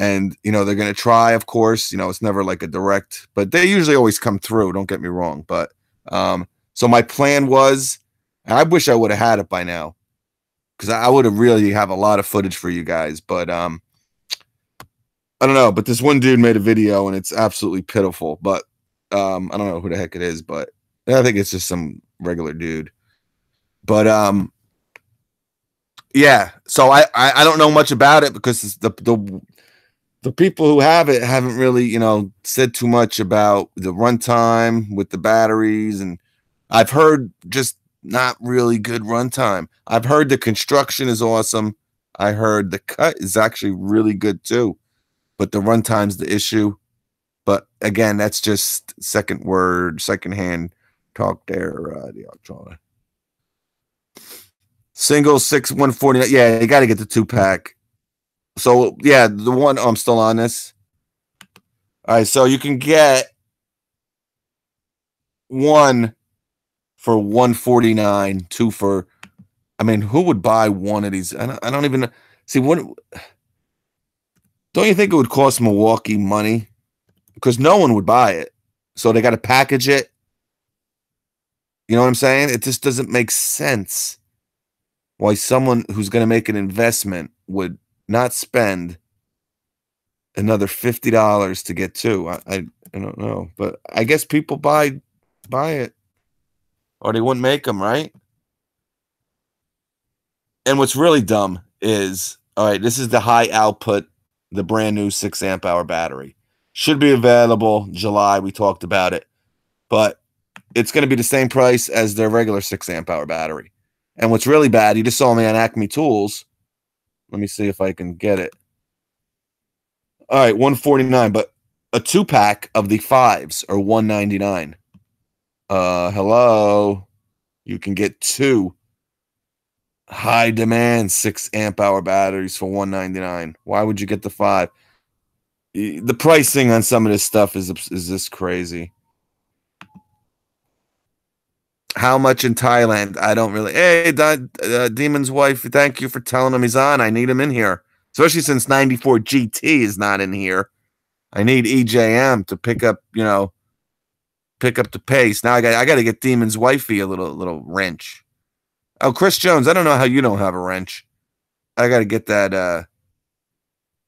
Speaker 1: And, they're going to try, of course, it's never like a direct, but they usually always come through. Don't get me wrong. But, so my plan was, I wish I would have had it by now, because I would have really have a lot of footage for you guys. But, I don't know. But this one dude made a video and it's absolutely pitiful. But, I don't know who the heck it is, but I think it's just some regular dude. But, Yeah. So I don't know much about it because the people who have it haven't really, said too much about the runtime with the batteries. And I've heard just not really good runtime. I've heard the construction is awesome. I heard the cut is actually really good too, but the runtime's the issue. But again, that's just secondhand talk there. The electronic single 149. Yeah, you got to get the 2-pack. So yeah, the one I'm still on this. All right, so you can get one for 149, two for. I mean, who would buy one of these? I don't even see what. Don't you think it would cost Milwaukee money? Because no one would buy it, so they got to package it. You know what I'm saying? It just doesn't make sense why someone who's going to make an investment would not spend another $50 to get two. I don't know, but I guess people buy it, or they wouldn't make them, right? And what's really dumb is, all right, this is the high output, the brand new 6 amp hour battery. Should be available July. We talked about it, but it's going to be the same price as their regular 6 amp hour battery. And what's really bad, you just saw me on Acme Tools. Let me see if I can get it. All right, 149, but a 2-pack of the 5s are 199. Hello. You can get 2 high demand 6 amp hour batteries for 199. Why would you get the 5? The pricing on some of this stuff is just crazy. How much in Thailand? I don't really. Hey, Demon's wife, thank you for telling him he's on. I need him in here, especially since 94 GT is not in here. I need EJM to pick up the pace. Now I got to get Demon's wifey a little wrench. Oh, Chris Jones, I don't know how you don't have a wrench. I got to get that.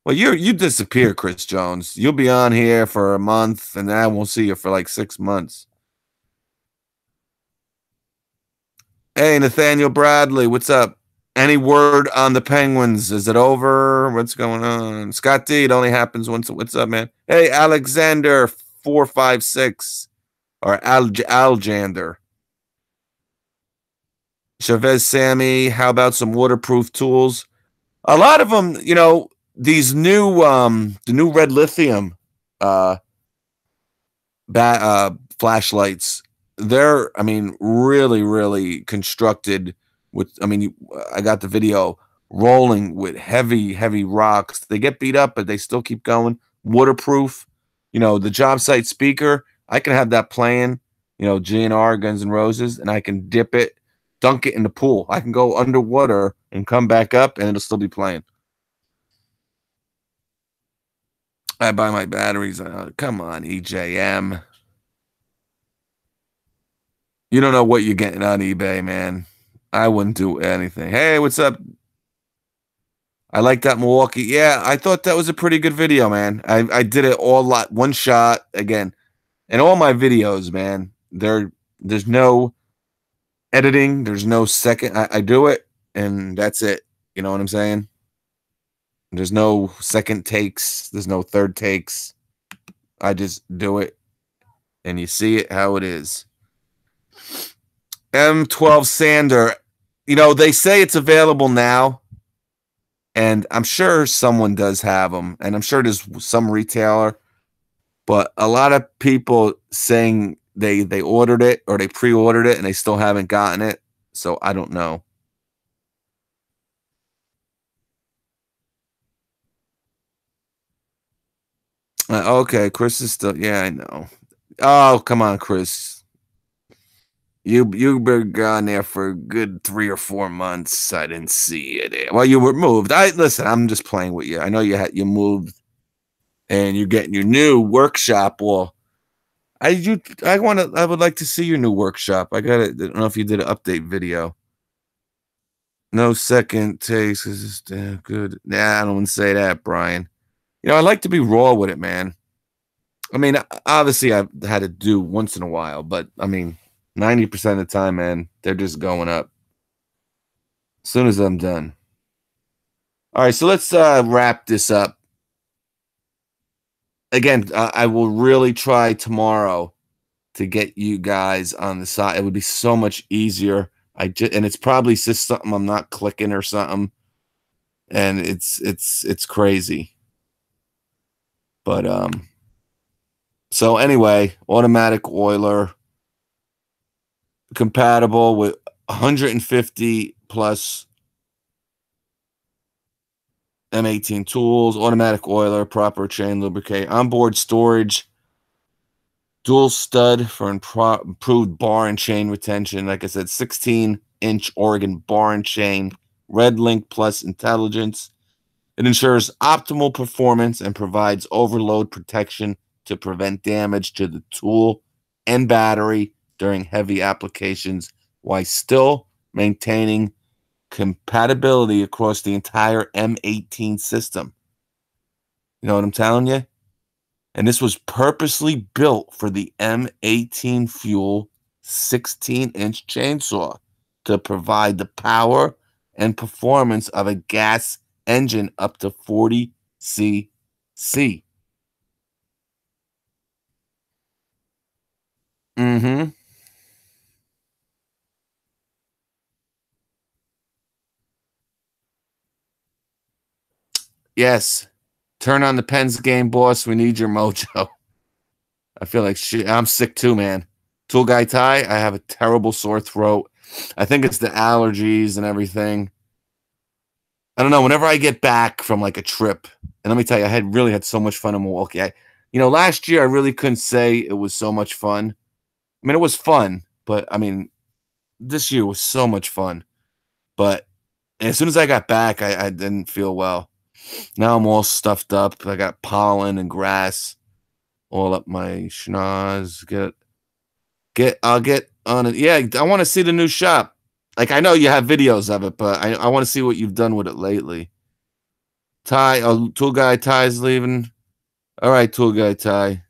Speaker 1: Well, you disappear, Chris Jones. You'll be on here for a month, and then I won't see you for like 6 months. Hey, Nathaniel Bradley, what's up? Any word on the Penguins? Is it over? What's going on? Scott D, it only happens once. What's up, man? Hey, Alexander 456 or Aljander. Chavez Sammy, how about some waterproof tools? A lot of them, these new the new red lithium flashlights, they're really, really constructed with, I got the video, rolling with heavy rocks. They get beat up, but they still keep going. Waterproof. The job site speaker, I can have that playing, GNR, Guns N' Roses, and I can dip it, dunk it in the pool. I can go underwater and come back up, and it'll still be playing. I buy my batteries. Come on, EJM. You don't know what you're getting on eBay, man. I wouldn't do anything. Hey, what's up? I like that Milwaukee. Yeah, I thought that was a pretty good video, man. I did it one shot again. And all my videos, man, there's no editing. There's no second. I do it, and that's it. You know what I'm saying? There's no second takes. There's no third takes. I just do it, and you see it how it is. M12 sander. They say it's available now, and I'm sure someone does have them, and I'm sure there's some retailer, but a lot of people saying they ordered it or they pre-ordered it and they still haven't gotten it, so I don't know. Okay, Chris is still. Yeah, I know. Oh, come on, Chris. You've been gone there for a good 3 or 4 months. I didn't see it. Well, you were moved. Listen. I'm just playing with you. I know you moved, and you're getting your new workshop. Well, I would like to see your new workshop. I don't know if you did an update video. No second takes. This is good. Nah, I don't want to say that, Brian. I like to be raw with it, man. Obviously, I've had to do once in a while, but 90% of the time, man, they're just going up as soon as I'm done. All right, so let's wrap this up. Again, I will really try tomorrow to get you guys on the side. It would be so much easier. And it's probably just something I'm not clicking or something, and it's crazy. But so anyway, automatic oiler, compatible with 150 plus M18 tools, automatic oiler, proper chain lubricate, onboard storage, dual stud for improved bar and chain retention. Like I said, 16-inch Oregon bar and chain, Red Link Plus intelligence. It ensures optimal performance and provides overload protection to prevent damage to the tool and battery during heavy applications while still maintaining compatibility across the entire M18 system. You know what I'm telling you? And this was purposely built for the M18 fuel 16-inch chainsaw to provide the power and performance of a gas engine up to 40 cc. Mm-hmm. Yes. Turn on the Pens game, boss. We need your mojo. I feel like shit. I'm sick too, man. Tool Guy Ty, I have a terrible sore throat. I think it's the allergies and everything. I don't know. Whenever I get back from like a trip, and let me tell you, I really had so much fun in Milwaukee. Last year I really couldn't say it was so much fun. I mean, it was fun, but I mean, this year was so much fun. But as soon as I got back, I didn't feel well. Now I'm all stuffed up. I got pollen and grass all up my schnoz. I'll get on it. Yeah, I want to see the new shop. Like, I know you have videos of it, but I want to see what you've done with it lately. Ty, Tool Guy Ty's leaving. All right, Tool Guy Ty.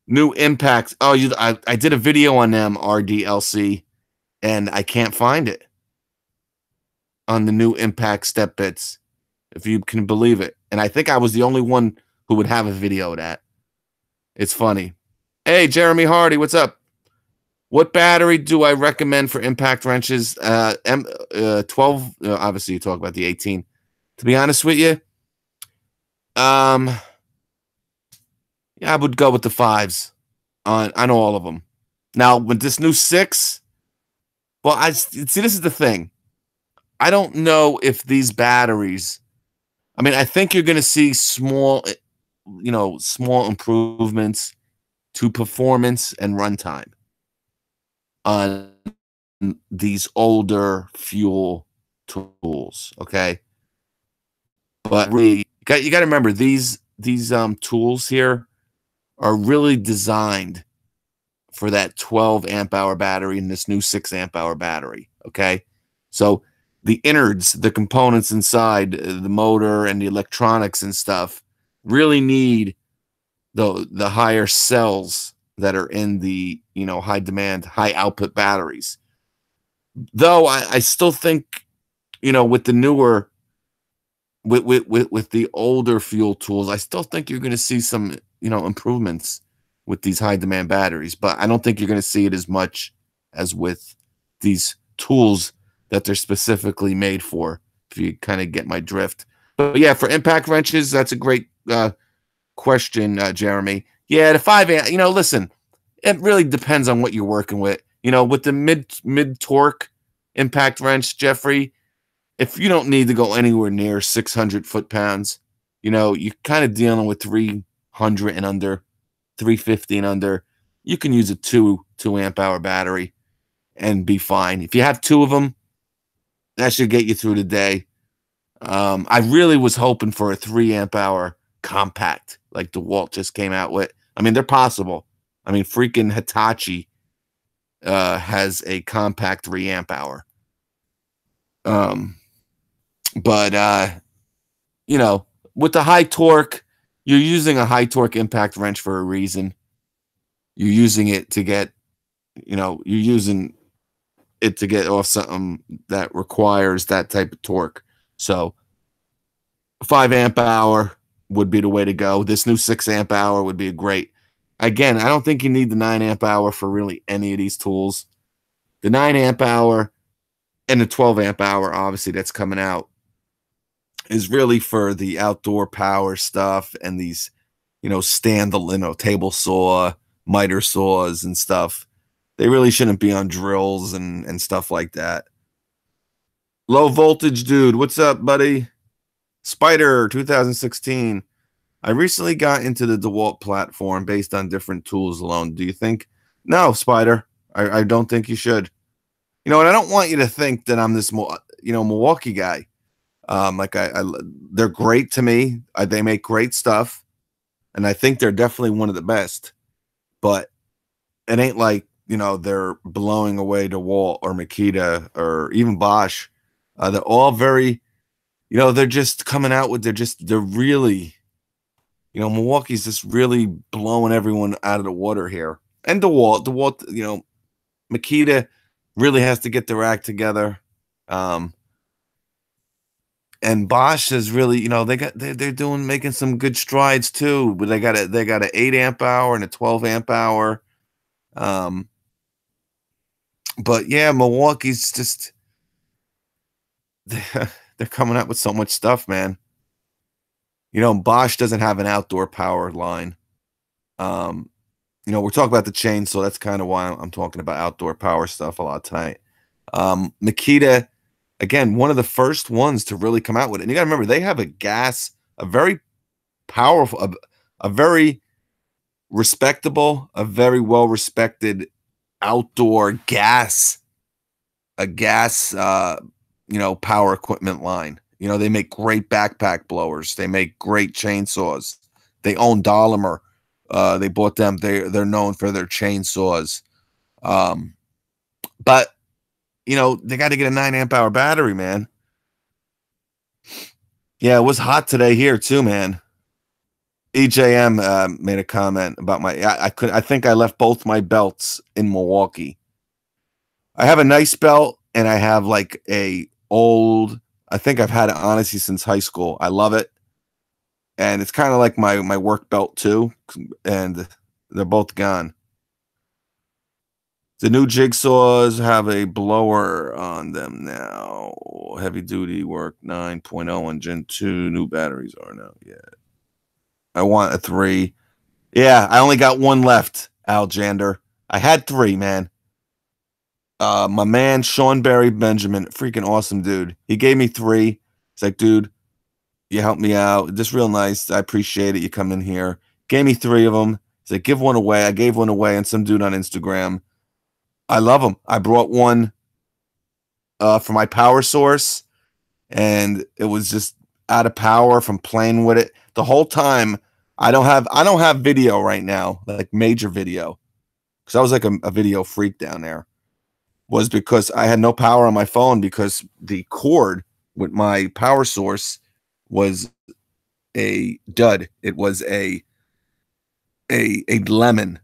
Speaker 1: New impacts. Oh, I did a video on them, RDLC, and I can't find it on the new impact step bits, if you can believe it. And I think I was the only one who would have a video of that. It's funny. Hey, Jeremy Hardy, what's up? What battery do I recommend for impact wrenches? 12. Obviously, you talk about the 18. To be honest with you, yeah, I would go with the 5s on all of them. Now, with this new 6, well, I see. This is the thing. I don't know if these batteries. I mean, I think you're going to see small improvements to performance and runtime on these older fuel tools. Okay, but really, you got to remember these tools here are really designed for that 12 amp hour battery and this new 6 amp hour battery. Okay, so the innards, the components inside the motor and the electronics and stuff really need the higher cells that are in the high demand, high output batteries. Though I still think with the newer with the older fuel tools, I still think you're going to see some improvements with these high demand batteries, but I don't think you're going to see it as much as with these tools that they're specifically made for, if you kind of get my drift. But yeah, for impact wrenches, that's a great question, Jeremy. Yeah, the 5 amp, listen, it really depends on what you're working with. With the mid torque impact wrench, Jeffrey, if you don't need to go anywhere near 600 foot-pounds, you're kind of dealing with 300 and under, 350 and under. You can use a 2 amp hour battery and be fine. If you have 2 of them, that should get you through the day. I really was hoping for a 3 amp hour compact like DeWalt just came out with. I mean, they're possible. I mean, freaking Hitachi has a compact 3 amp hour. But with the high torque, you're using a high torque impact wrench for a reason. You're using it to get, you're using it to get off something that requires that type of torque. So 5 amp hour would be the way to go. This new 6 amp hour would be great. Again, I don't think you need the 9 amp hour for really any of these tools. The 9 amp hour and the 12 amp hour, obviously, that's coming out, is really for the outdoor power stuff and these, table saw, miter saws and stuff. They really shouldn't be on drills and stuff like that. Low voltage dude, what's up, buddy? Spider 2016. I recently got into the DeWalt platform based on different tools alone. Do you think? No, Spider. I don't think you should. And I don't want you to think that I'm this, Milwaukee guy. They're great to me. They make great stuff, and I think they're definitely one of the best. But it ain't like they're blowing away DeWalt or Makita or even Bosch. They're all very, they're just coming out with. They're really, Milwaukee's just really blowing everyone out of the water here. And DeWalt, Makita really has to get their act together. And Bosch is really, they're making some good strides too. But they got an 8 amp hour and a 12 amp hour. But yeah, Milwaukee's just they're coming up with so much stuff, man. Bosch doesn't have an outdoor power line. We're talking about the chainsaw. That's kind of why I'm talking about outdoor power stuff a lot tonight. Makita, again, one of the first ones to really come out with it. And you got to remember, they have a very powerful, a very respectable, a very well-respected outdoor gas power equipment line. They make great backpack blowers. They make great chainsaws. They own Dolomer. They bought them. They're known for their chainsaws. But they got to get a 9 amp hour battery, man. Yeah, it was hot today here too, man. EJM made a comment about I think I left both my belts in Milwaukee. I have a nice belt and I have like I think I've had it honestly since high school. I love it. And it's kind of like my work belt too. And they're both gone. The new jigsaws have a blower on them now. Heavy duty work 9.0 and Gen 2. New batteries are now. Yeah. I want a 3. Yeah, I only got 1 left, Aljander. I had 3, man. My man, Sean Barry Benjamin, freaking awesome dude. He gave me 3. It's like, dude, you helped me out. Just real nice. I appreciate it. You come in here. Gave me 3 of them. He's like, give one away. I gave one away, and some dude on Instagram. I love them. I brought one for my power source, and it was just out of power from playing with it the whole time. I don't have video right now, like major video, because I was like a video freak down there. Was because I had no power on my phone because the cord with my power source was a dud. It was a lemon.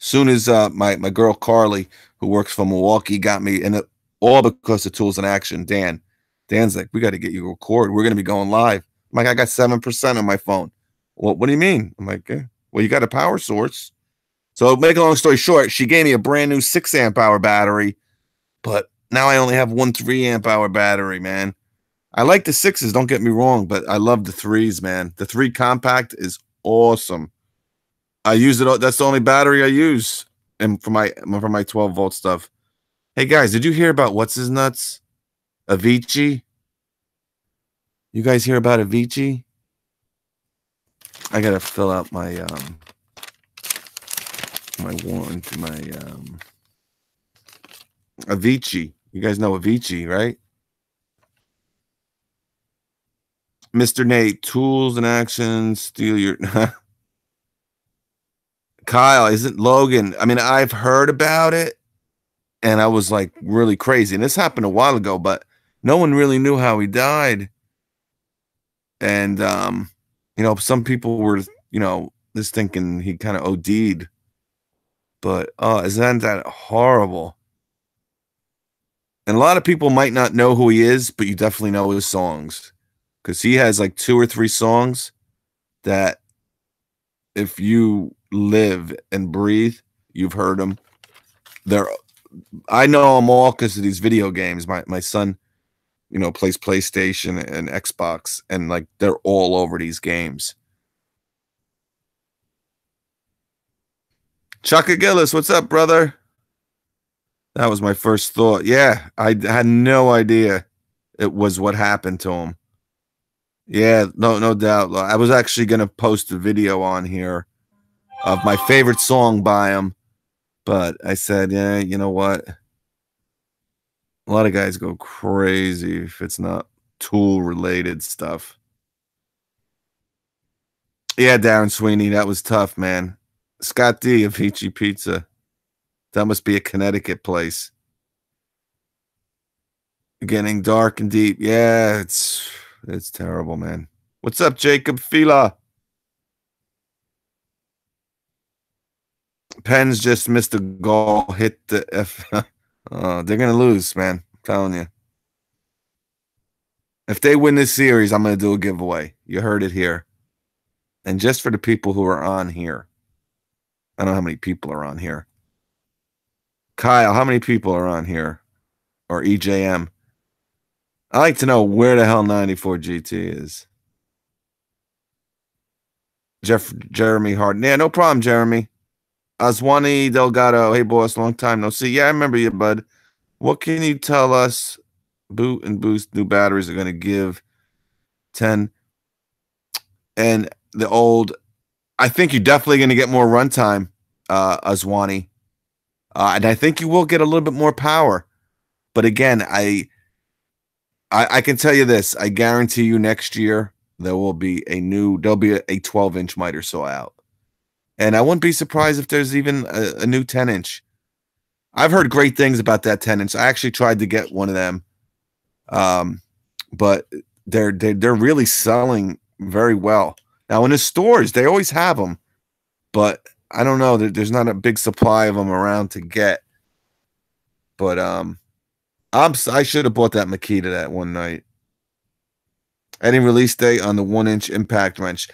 Speaker 1: Soon as my girl Carly, who works for Milwaukee, got me, and all because of Tools in Action. Dan's like, we got to get you a cord. We're gonna be going live. I'm like, I got 7% on my phone. Well, what do you mean? I'm like, well, you got a power source. So make a long story short, she gave me a brand new 6 amp hour battery, but now I only have 1 3 amp hour battery, man. I like the 6s, don't get me wrong, but I love the 3s, man. The 3 compact is awesome. I use it. That's the only battery I use, and for my 12 volt stuff. Hey guys, did you hear about what's his nuts? Avicii? You guys hear about Avicii? I gotta fill out my Avicii. You guys know Avicii, right? Mr. Nate, Tools and Actions, steal your Kyle, isn't Logan? I mean, I've heard about it, and I was like really crazy. And this happened a while ago, but no one really knew how he died. And some people were, just thinking he kind of OD'd. But isn't that horrible? And a lot of people might not know who he is, but you definitely know his songs. Because he has like 2 or 3 songs that if you live and breathe, you've heard them. I know them all because of these video games. My son, plays PlayStation and Xbox, and like they're all over these games. Chuck Gillis, what's up, brother? That was my first thought. Yeah, I had no idea it was what happened to him. Yeah, no doubt. I was actually going to post a video on here of my favorite song by him, but I said, yeah, you know what? A lot of guys go crazy if it's not Tool-related stuff. Yeah, Darren Sweeney, that was tough, man. Scott D of Peachy Pizza. That must be a Connecticut place. Getting dark and deep. Yeah, it's terrible, man. What's up, Jacob Fila? Pens just missed a goal. Hit the F. They're going to lose, man. I'm telling you. If they win this series, I'm going to do a giveaway. You heard it here. And just for the people who are on here. I don't know how many people are on here. Kyle, how many people are on here? Or EJM? I like to know where the hell 94 GT is. Jeremy Harden. Yeah, no problem, Jeremy. Aswani Delgado. Hey, boss, long time no see. Yeah, I remember you, bud. What can you tell us boot and boost new batteries are going to give 10? And the old, I think you're definitely going to get more runtime, Aswani. And I think you will get a little bit more power. But again, I can tell you this. I guarantee you next year there'll be a 12-inch miter saw out. And I wouldn't be surprised if there's even a new 10-inch. I've heard great things about that 10-inch. I actually tried to get one of them. But they're really selling very well. Now in the stores, they always have them. But I don't know. There's not a big supply of them around to get. But I should have bought that Makita that one night. Any release date on the 1-inch impact wrench?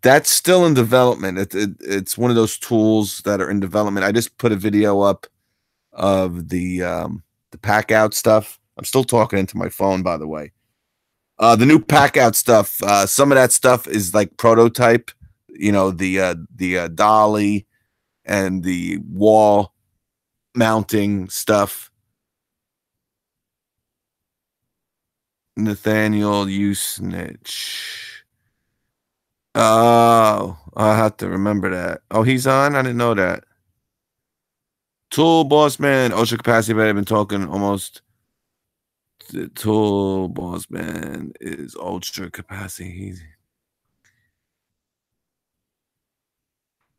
Speaker 1: That's still in development. It's one of those tools that are in development. I just put a video up of the pack out stuff. I'm still talking into my phone, by the way. The new pack out stuff. Some of that stuff is like prototype. The dolly and the wall mounting stuff. Nathaniel, you snitch. Oh, I'll have to remember that. Oh, he's on? I didn't know that. Tool Boss Man, ultra capacity, but I've been talking almost. The Tool Boss Man is ultra capacity.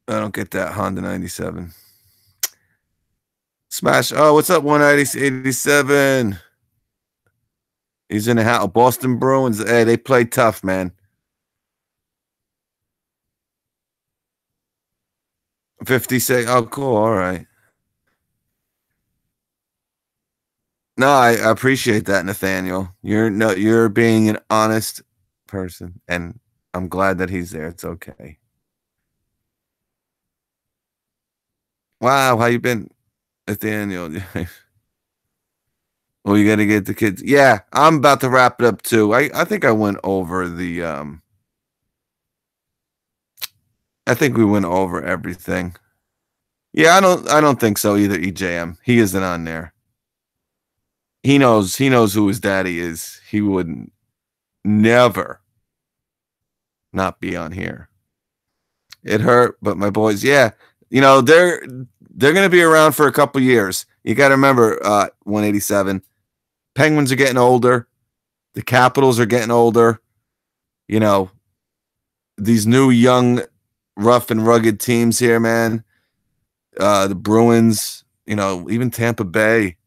Speaker 1: I don't get that Honda 97. Smash. Oh, what's up, 187? He's in the house. Boston Bruins. Hey, they play tough, man. 56. Oh, cool. All right. No, I appreciate that, Nathaniel. You're being an honest person, and I'm glad that he's there. It's okay. Wow, how you been, Nathaniel? Well, you got to get the kids. Yeah, I'm about to wrap it up too. I think I went over the I think we went over everything. Yeah, I don't think so either, EJM. He isn't on there. He knows who his daddy is. He would never not be on here. It hurt, but my boys, yeah. They're going to be around for a couple years. You got to remember 187. Penguins are getting older. The Capitals are getting older. These new young rough and rugged teams here, man. The Bruins, even Tampa Bay.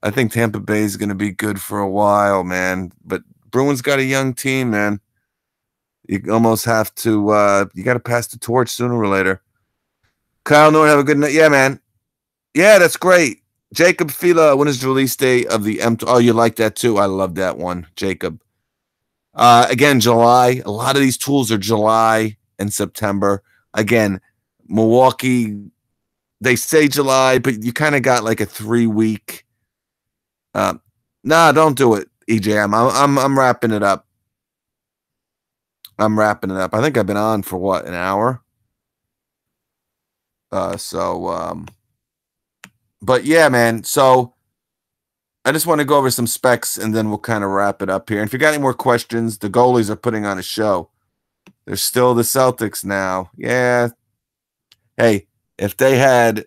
Speaker 1: I think Tampa Bay is going to be good for a while, man. But Bruins got a young team, man. You almost have to you got to pass the torch sooner or later. Kyle Norton, have a good night. Yeah, man. Yeah, that's great. Jacob Fila, when is the release date of the M? Oh, you like that too? I love that one, Jacob. Again, July. A lot of these tools are July and September. Again, Milwaukee. They say July, but you kind of got like a 3-week. Nah, don't do it, EJM. I'm wrapping it up. I'm wrapping it up. I think I've been on for what, an hour? But yeah, man. So I just want to go over some specs and then we'll kind of wrap it up here. And if you got any more questions, the goalies are putting on a show. They're still the Celtics now. Yeah. Hey, if they had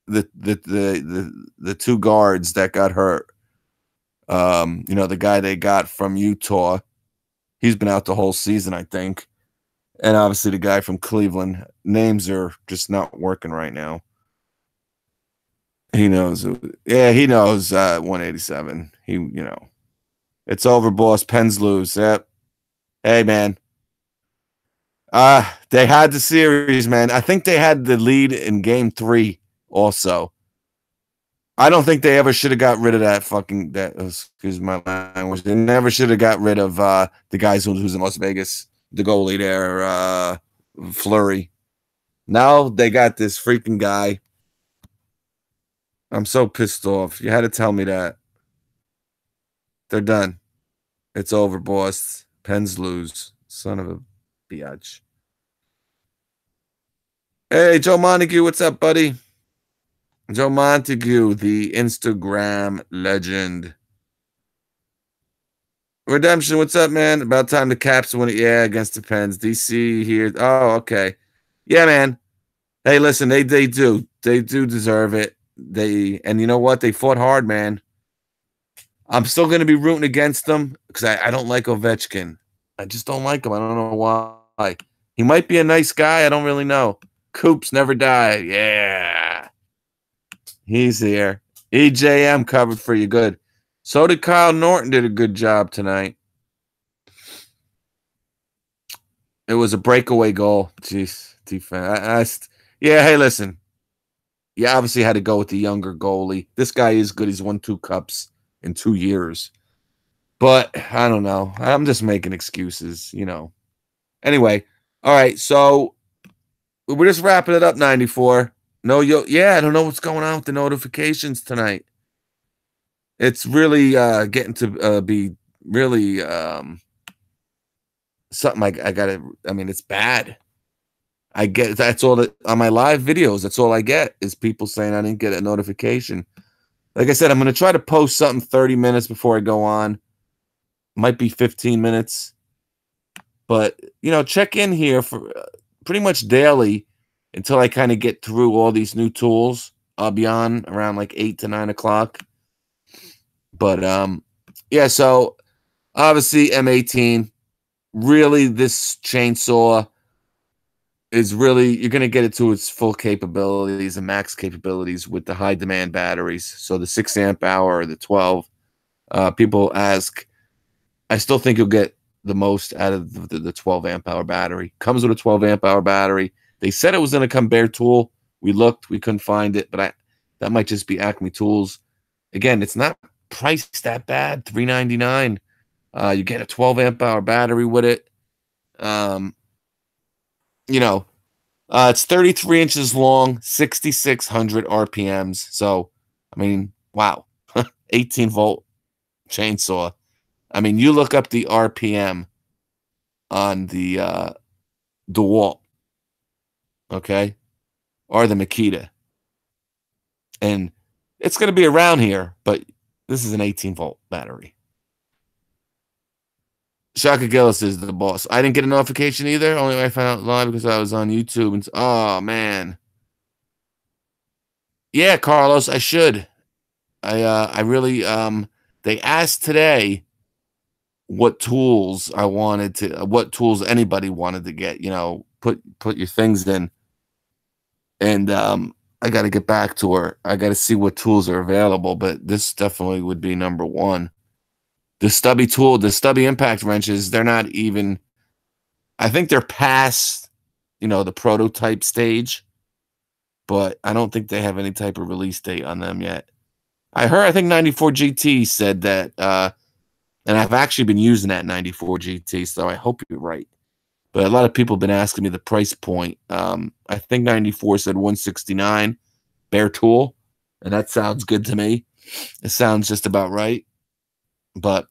Speaker 1: the two guards that got hurt, the guy they got from Utah, he's been out the whole season, I think. And obviously the guy from Cleveland, names are just not working right now. He knows. Yeah, he knows 187. It's over, boss. Pens lose. Yep. Hey, man. They had the series, man. I think they had the lead in game 3 also. I don't think they ever should have got rid of excuse my language. They never should have got rid of the guys who's in Las Vegas, the goalie there, Fleury. Now they got this freaking guy. I'm so pissed off. You had to tell me that. They're done. It's over, boss. Pens lose. Son of a biatch. Hey, Joe Montague, what's up, buddy? Joe Montague, the Instagram legend. Redemption, what's up, man? About time the Caps win it. Yeah, against the Pens. DC here. Oh, okay. Yeah, man. Hey, listen, they do. They do deserve it. And you know what? They fought hard, man. I'm still going to be rooting against them because I don't like Ovechkin. I just don't like him. I don't know why. He might be a nice guy. I don't really know. Coops never die. Yeah. He's here. EJM covered for you good. So did Kyle Norton, did a good job tonight. It was a breakaway goal. Jeez. Defense. Yeah, hey, listen. You obviously had to go with the younger goalie. This guy is good. He's won 2 cups in 2 years. But I don't know. I'm just making excuses, Anyway, all right. So we're just wrapping it up, 94. I don't know what's going on with the notifications tonight. It's really getting to be really something I gotta. I mean, it's bad. I get that's all that on my live videos. That's all I get is people saying I didn't get a notification. Like I said, I'm going to try to post something 30 minutes before I go on. Might be 15 minutes. But, check in here for pretty much daily until I kind of get through all these new tools. I'll be on around like 8 to 9 o'clock. But, so obviously M18, really this chainsaw is really, you're going to get it to its full capabilities and max capabilities with the high demand batteries. So the 6 amp hour or the 12. People ask, I still think you'll get the most out of the 12 amp hour battery. Comes with a 12 amp hour battery. They said it was going to come bare tool. We looked, we couldn't find it, but that might just be Acme Tools. Again, it's not priced that bad, $399. You get a 12 amp hour battery with it. It's 33 inches long, 6,600 RPMs. So, I mean, wow, 18 volt chainsaw. I mean, you look up the RPM on the DeWalt, okay, or the Makita, and it's going to be around here, but this is an 18 volt battery. Shaka Gillis is the boss. I didn't get a notification either. Only I found out live because I was on YouTube. And oh man, yeah, Carlos, I should. I really They asked today what tools what tools anybody wanted to get. Put your things in, and I got to get back to her. I got to see what tools are available, but this definitely would be number one. The stubby impact wrenches, they're not even, I think they're past, the prototype stage, but I don't think they have any type of release date on them yet. I heard, I think 94 GT said that, and I've actually been using that 94 GT, so I hope you're right. But a lot of people have been asking me the price point. I think 94 said 169 bare tool, and that sounds good to me. It sounds just about right. But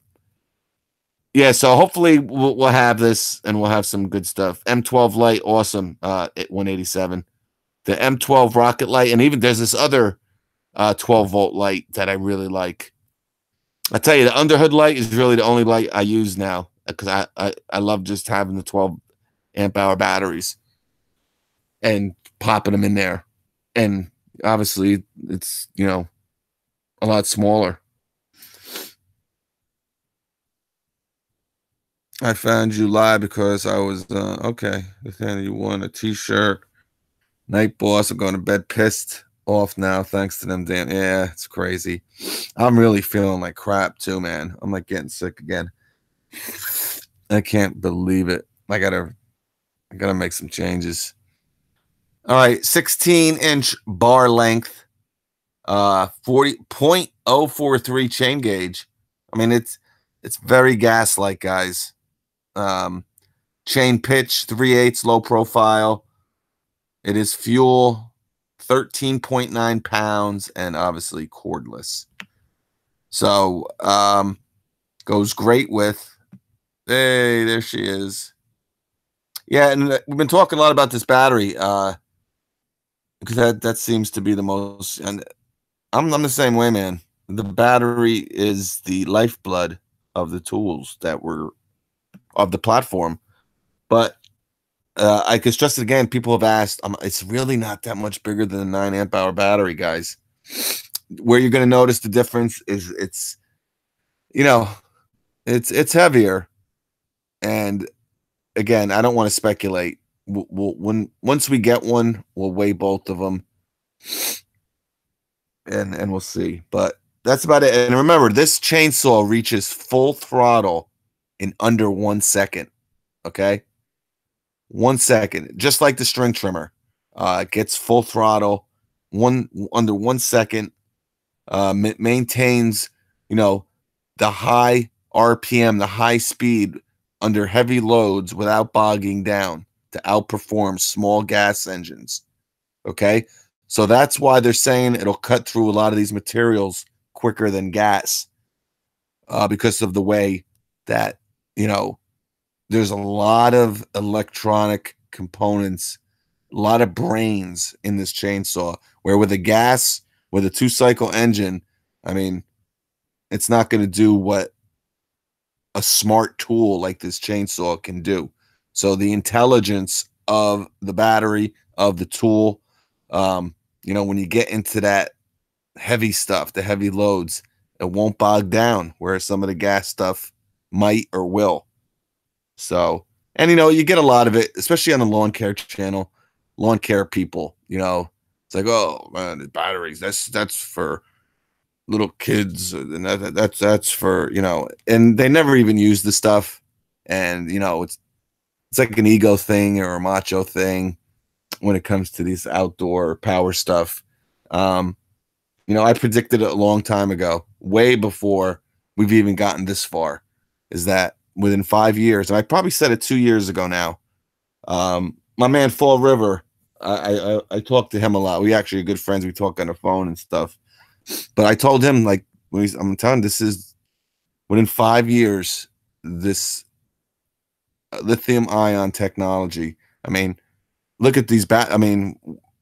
Speaker 1: yeah, so hopefully we'll have this and we'll have some good stuff. M12 light, awesome. At 187. The M12 rocket light, and even there's this other 12-volt light that I really like. I tell you, the underhood light is really the only light I use now because I love just having the 12 amp hour batteries and popping them in there. And obviously it's, you know, a lot smaller. I found you live because I was okay. You won a t-shirt. Night boss. I'm going to bed pissed off now thanks to them. Damn, yeah, it's crazy. I'm really feeling like crap too, man. I'm like getting sick again. I can't believe it. I gotta make some changes. All right, 16-inch bar length, 40.043 chain gauge. I mean, it's very gas-like, guys. Chain pitch 3/8 low profile. It is fuel, 13.9 pounds, and obviously cordless. So goes great with. Hey, there she is. Yeah, and we've been talking a lot about this battery because that seems to be the most. And I'm the same way, man. The battery is the lifeblood of the tools that were of the platform. But I can stress it again. People have asked. It's really not that much bigger than a 9 amp hour battery, guys. Where you're going to notice the difference is it's, you know, it's heavier. And again, I don't want to speculate. Once we get one, we'll weigh both of them, and we'll see. But that's about it. And remember, this chainsaw reaches full throttle in under 1 second. Okay, 1 second, just like the string trimmer. It gets full throttle under 1 second. Maintains, you know, the high RPM, the high speed under heavy loads without bogging down to outperform small gas engines. Okay, so that's why they're saying it'll cut through a lot of these materials quicker than gas, because of the way that, you know, there's a lot of electronic components, a lot of brains in this chainsaw, where with a gas, with a 2-cycle engine, I mean, it's not going to do what a smart tool like this chainsaw can do. So the intelligence of the battery, of the tool, you know, when you get into that heavy stuff, the heavy loads, it won't bog down, whereas some of the gas stuff might or will. So, and you know, you get a lot of it, especially on the lawn care channel, lawn care people, you know, it's like, oh man, the batteries, that's for little kids, and that's for, you know, and they never even use the stuff. And, you know, it's like an ego thing or a macho thing when it comes to these outdoor power stuff. You know, I predicted it a long time ago, way before we've even gotten this far, is that within 5 years, and I probably said it 2 years ago now, my man Fall River, I talked to him a lot. We actually are good friends. We talk on the phone and stuff. But I told him, like, I'm telling you, this is within 5 years, this lithium ion technology. I mean, look at these I mean,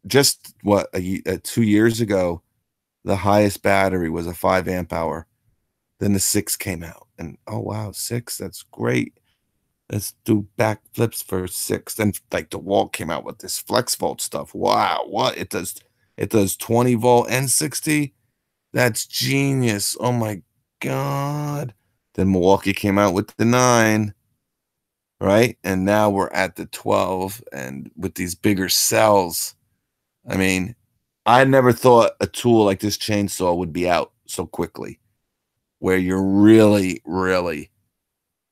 Speaker 1: just what 2 years ago, the highest battery was a 5 amp hour. Then the 6 came out, and oh wow, 6, that's great. Let's do backflips for 6. Then like DeWalt came out with this flex volt stuff. Wow, what it does 20 volt and 60. That's genius. Oh my god. Then Milwaukee came out with the 9, right? And now we're at the 12, and with these bigger cells. I mean, I never thought a tool like this chainsaw would be out so quickly, where you're really, really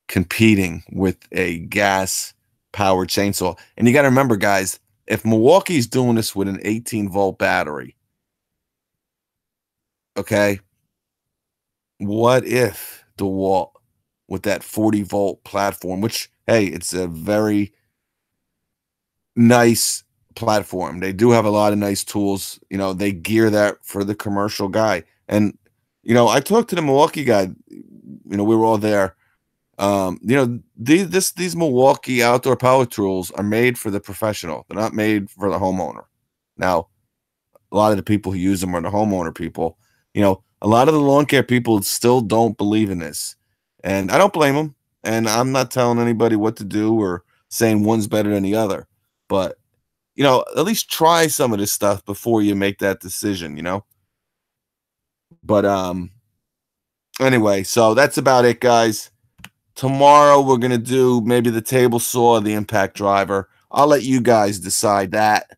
Speaker 1: competing with a gas powered chainsaw. And you got to remember, guys, if Milwaukee's doing this with an 18-volt battery, okay, What if DeWalt with that 40-volt platform, which, hey, it's a very nice platform. They do have a lot of nice tools. You know, they gear that for the commercial guy. And, you know, I talked to the Milwaukee guy, you know, we were all there. You know, these Milwaukee outdoor power tools are made for the professional. They're not made for the homeowner. Now, a lot of the people who use them are the homeowner people. You know, a lot of the lawn care people still don't believe in this. And I don't blame them. And I'm not telling anybody what to do or saying one's better than the other. But, you know, at least try some of this stuff before you make that decision, you know? But anyway, so that's about it, guys. Tomorrow we're gonna do maybe the table saw, the impact driver. I'll let you guys decide that.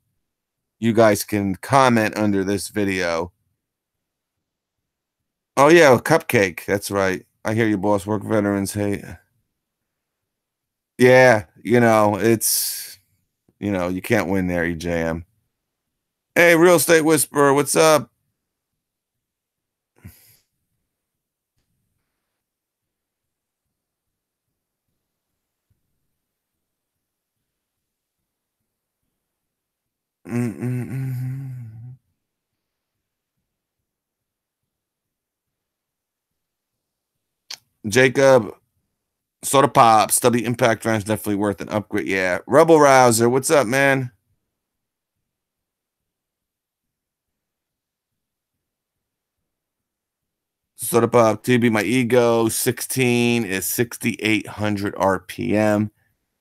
Speaker 1: You guys can comment under this video. Oh yeah, a cupcake. That's right. I hear you, boss. Work veterans hate. Yeah, you know, it's you can't win there, EJM. Hey, real estate whisperer, what's up? Mm-mm-mm. Jacob, soda pop, stubby impact drive is definitely worth an upgrade. Yeah. Rebel Rouser, what's up, man? Soda pop, TB, my ego 16 is 6,800 RPM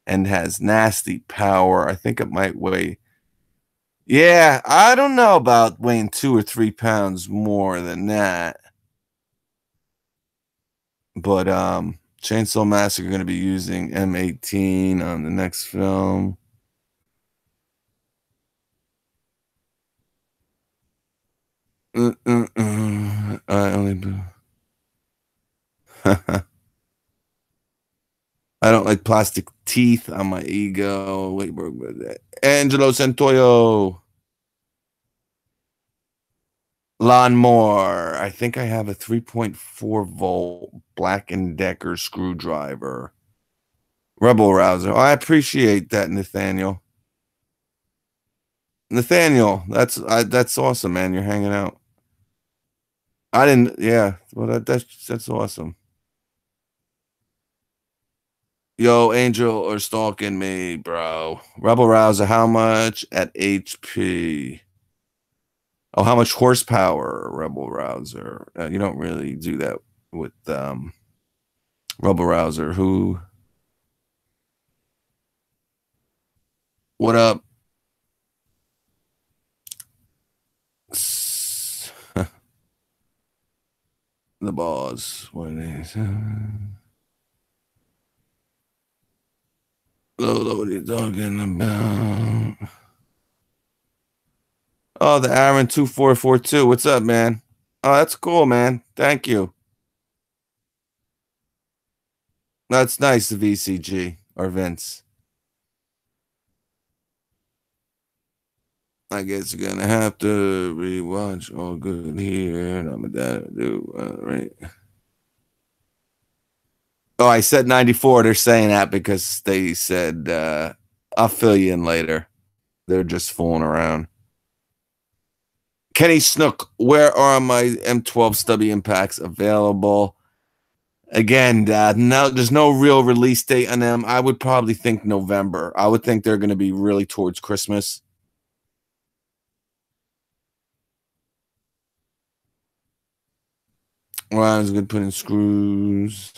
Speaker 1: and has nasty power. I think it might weigh. Yeah, I don't know about weighing 2 or 3 pounds more than that. But Chainsaw Massacre going to be using M18 on the next film. I only. I don't like plastic teeth on my ego. Wait, where's that? Angelo Santoyo. Lawnmower. I think I have a 3.4-volt Black & Decker screwdriver. Rebel Rouser. Oh, I appreciate that, Nathaniel. Nathaniel, that's awesome, man. You're hanging out. I didn't. Yeah. Well, that's awesome. Yo, Angel are stalking me, bro. Rebel Rouser, how much at HP? Oh, how much horsepower, Rebel Rouser? You don't really do that with Rebel Rouser. Who? What up? The boss. What is? What are you talking about? Oh, the Aaron 2442. What's up, man? Oh, that's cool, man. Thank you. That's nice, the VCG or Vince. I guess you're gonna have to rewatch All Good Here. I'm a dad do right. Oh, I said 94. They're saying that because they said I'll fill you in later. They're just fooling around. Kenny Snook, where are my M12 stubby impacts available? Again, no, there's no real release date on them. I would probably think November. I would think they're going to be really towards Christmas. Well, I was going to put in screws.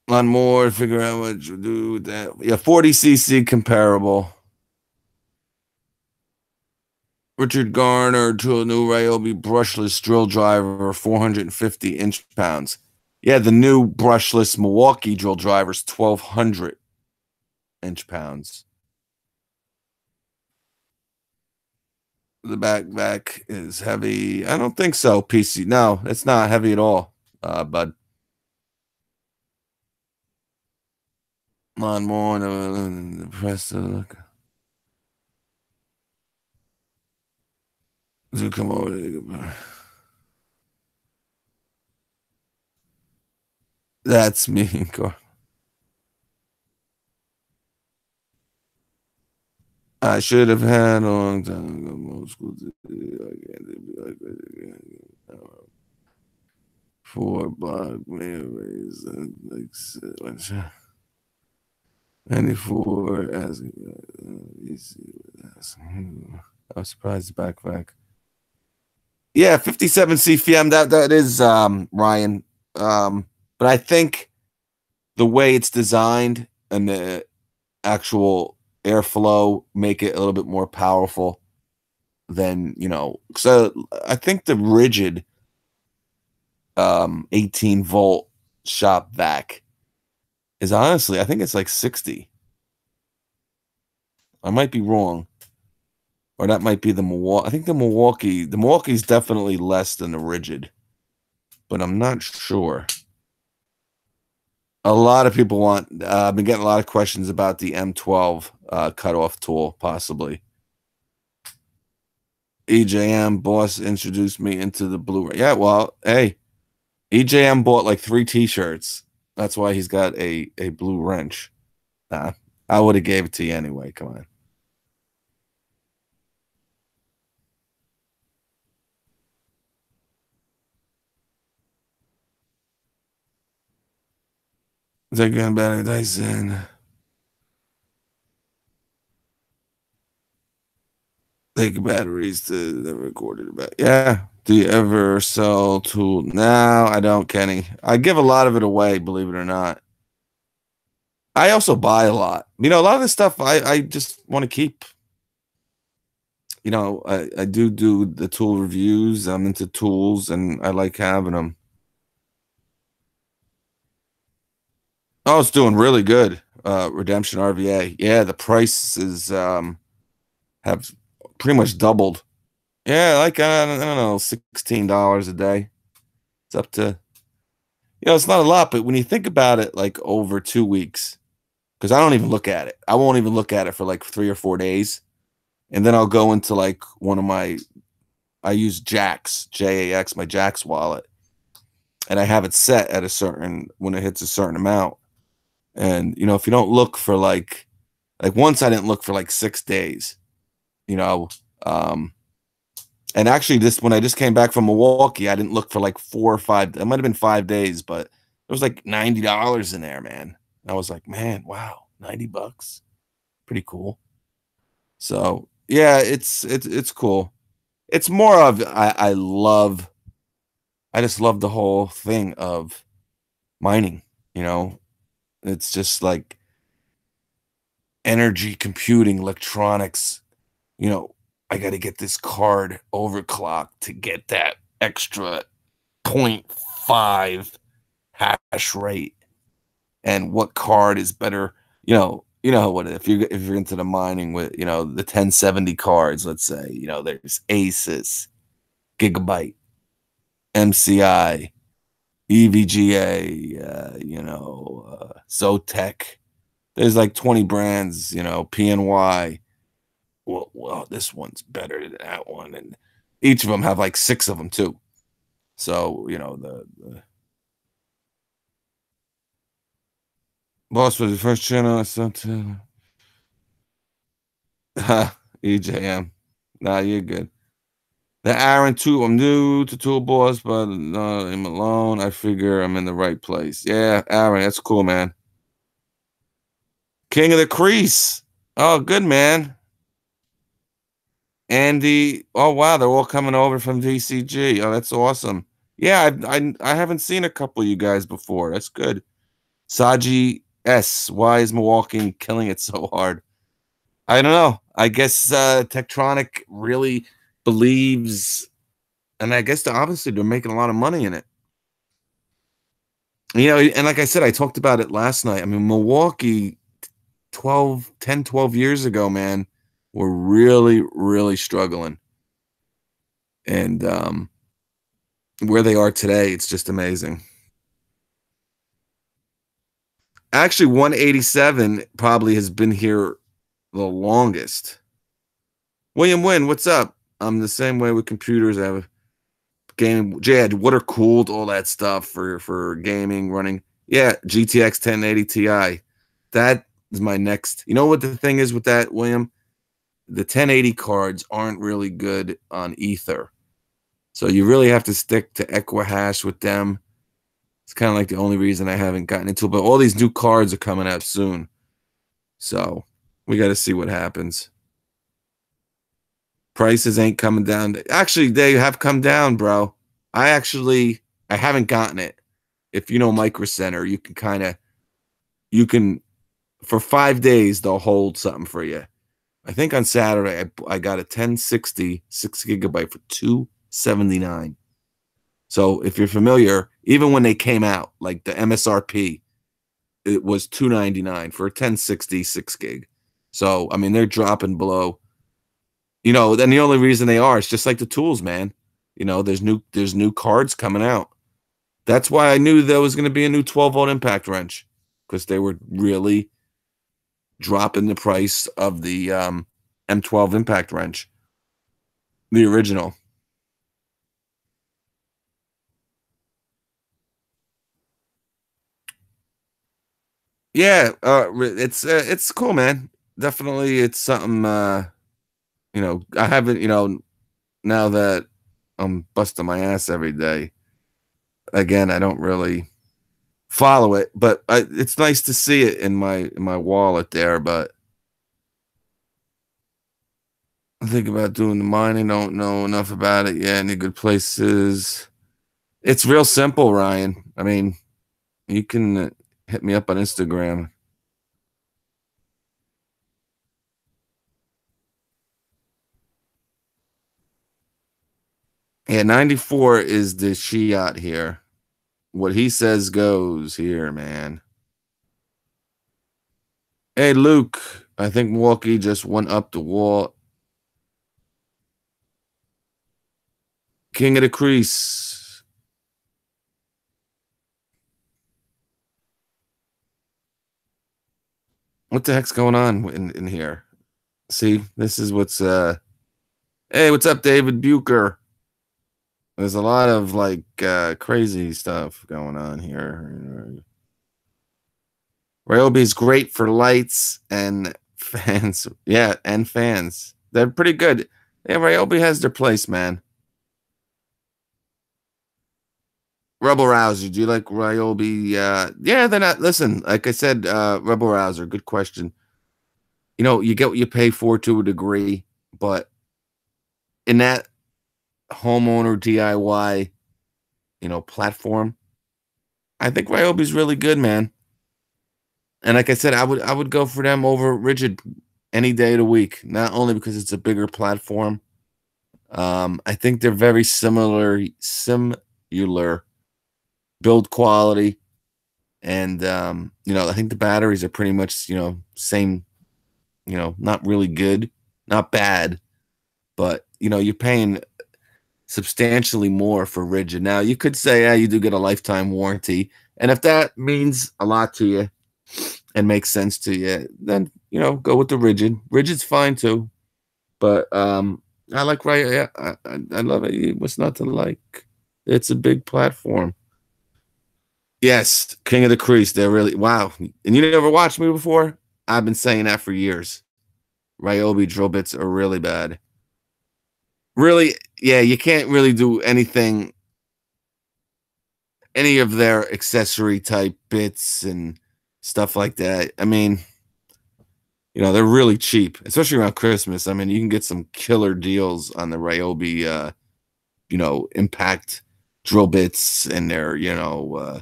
Speaker 1: On more, figure out what you do with that. Yeah, 40cc comparable. Richard Garner to a new Ryobi brushless drill driver, 450 inch-pounds. Yeah, the new brushless Milwaukee drill driver is 1,200 inch-pounds. The back is heavy. I don't think so, PC. No, it's not heavy at all, bud. Lawnmower, press the look. So come over. That's me. I should have had a long time ago. Most schools, four block mayonnaise and like 94 asking. I was surprised back. Yeah, 57 CFM. That is Ryan. But I think the way it's designed and the actual airflow make it a little bit more powerful than, so I think the rigid 18 volt shop vac is honestly, I think it's like 60. I might be wrong. Or that might be the Milwaukee. I think the Milwaukee's definitely less than the rigid, but I'm not sure. A lot of people want, I've been getting a lot of questions about the M12 cutoff tool, possibly. EJM boss introduced me into the Blu-ray. Yeah, well, hey, EJM bought like 3 t-shirts. That's why he's got a blue wrench. I would have gave it to you anyway. Come on. Is that going better, Dyson? Take batteries to the recorded about. Yeah. Do you ever sell tool? No, I don't, Kenny. I give a lot of it away, believe it or not. I also buy a lot. A lot of this stuff I just want to keep. I do the tool reviews. I'm into tools and I like having them. Oh, it's doing really good. Redemption RVA. Yeah, the prices have pretty much doubled. Yeah, like I don't know, $16 a day. It's up to, it's not a lot, but when you think about it, like over 2 weeks, because I don't even look at it. I won't even look at it for like 3 or 4 days, and then I'll go into like I use Jax, JAX, my Jax wallet, and I have it set at when it hits a certain amount. And if you don't look for like once I didn't look for like 6 days, and actually when I just came back from Milwaukee, I didn't look for like 4 or 5. It might have been 5 days, but it was like $90 in there, man. I was like, man, wow, $90, pretty cool. So yeah, it's cool. It's more of I just love the whole thing of mining. It's just like energy, computing, electronics. I got to get this card overclocked to get that extra 0.5 hash rate, and what card is better. What if you're into the mining with the 1070 cards, let's say, there's Asus, Gigabyte, MCI, EVGA, Zotac. There's like 20 brands, PNY. Well, this one's better than that one, and each of them have like 6 of them too. So the boss was the first channel I sent to. EJM. Nah, you're good. The Aaron too. I'm new to Tool Boss, but I'm alone. I figure I'm in the right place. Yeah, Aaron, that's cool, man. King of the Crease. Oh, good, man. Andy. Oh, wow, they're all coming over from VCG. Oh, that's awesome. Yeah, I haven't seen a couple of you guys before. That's good. Saji S. Why is Milwaukee killing it so hard? I don't know. I guess Tektronic really believes, and I guess obviously they're making a lot of money in it. And like I said, I talked about it last night. I mean, Milwaukee 10, 12 years ago, man, were really, really struggling. And where they are today, it's just amazing. Actually, 187 probably has been here the longest. William Wynn, what's up? I'm the same way with computers. I have a game, yeah, water cooled, all that stuff for gaming, running. Yeah, GTX 1080 Ti. That is my next. You know what the thing is with that, William? The 1080 cards aren't really good on Ether. So you really have to stick to Equihash with them. It's kind of like the only reason I haven't gotten into it. But all these new cards are coming out soon. So we got to see what happens. Prices ain't coming down. Actually, they have come down, bro. I haven't gotten it. If you know Micro Center, you can, for 5 days, they'll hold something for you. I think on Saturday, I got a 1060 6GB for $279. So if you're familiar, even when they came out, like the MSRP, it was $299 for a 1060 6GB. So, I mean, they're dropping below. You know, then the only reason they are, it's just like the tools, man. You know, there's new cards coming out. That's why I knew there was going to be a new 12-volt impact wrench, because they were really dropping the price of the M12 impact wrench, the original. Yeah, it's cool, man. Definitely, it's something. You know, I haven't. You know, now that I'm busting my ass every day, again, I don't really follow it, but it's nice to see it in my wallet there. But I think about doing the mining. Don't know enough about it yet. Any good places? It's real simple, Ryan. I mean, you can hit me up on Instagram. Yeah, 94 is the Shiat here. What he says goes here, man. Hey, Luke. I think Milwaukee just went up the wall. King of the Crease. What the heck's going on in here? See, this is what's hey, what's up, David Bucher? There's a lot of like crazy stuff going on here. Ryobi's great for lights and fans. Yeah, and fans. They're pretty good. Yeah, Ryobi has their place, man. Rebel Rouser, do you like Ryobi? Yeah, they're not. Listen, like I said, Rebel Rouser, good question. You know, you get what you pay for to a degree, but in that homeowner DIY, you know, platform, I think Ryobi's really good, man. And like I said, I would go for them over Rigid any day of the week. Not only because it's a bigger platform. I think they're very similar build quality, and you know, I think the batteries are pretty much, you know, same. You know, not really good, not bad, but you know, you're paying substantially more for Rigid. Now, you could say, yeah, you do get a lifetime warranty, and if that means a lot to you and makes sense to you, then you know, go with the Rigid. Rigid's fine too, but I like right. Yeah, I love it. What's not to like? It's a big platform. Yes, King of the Crease. They're really wow. And you never watched me before? I've been saying that for years. Ryobi drill bits are really bad. Really, yeah, you can't really do anything, any of their accessory type bits and stuff like that. I mean, you know, they're really cheap, especially around Christmas. I mean, you can get some killer deals on the Ryobi, you know, impact drill bits and their, you know,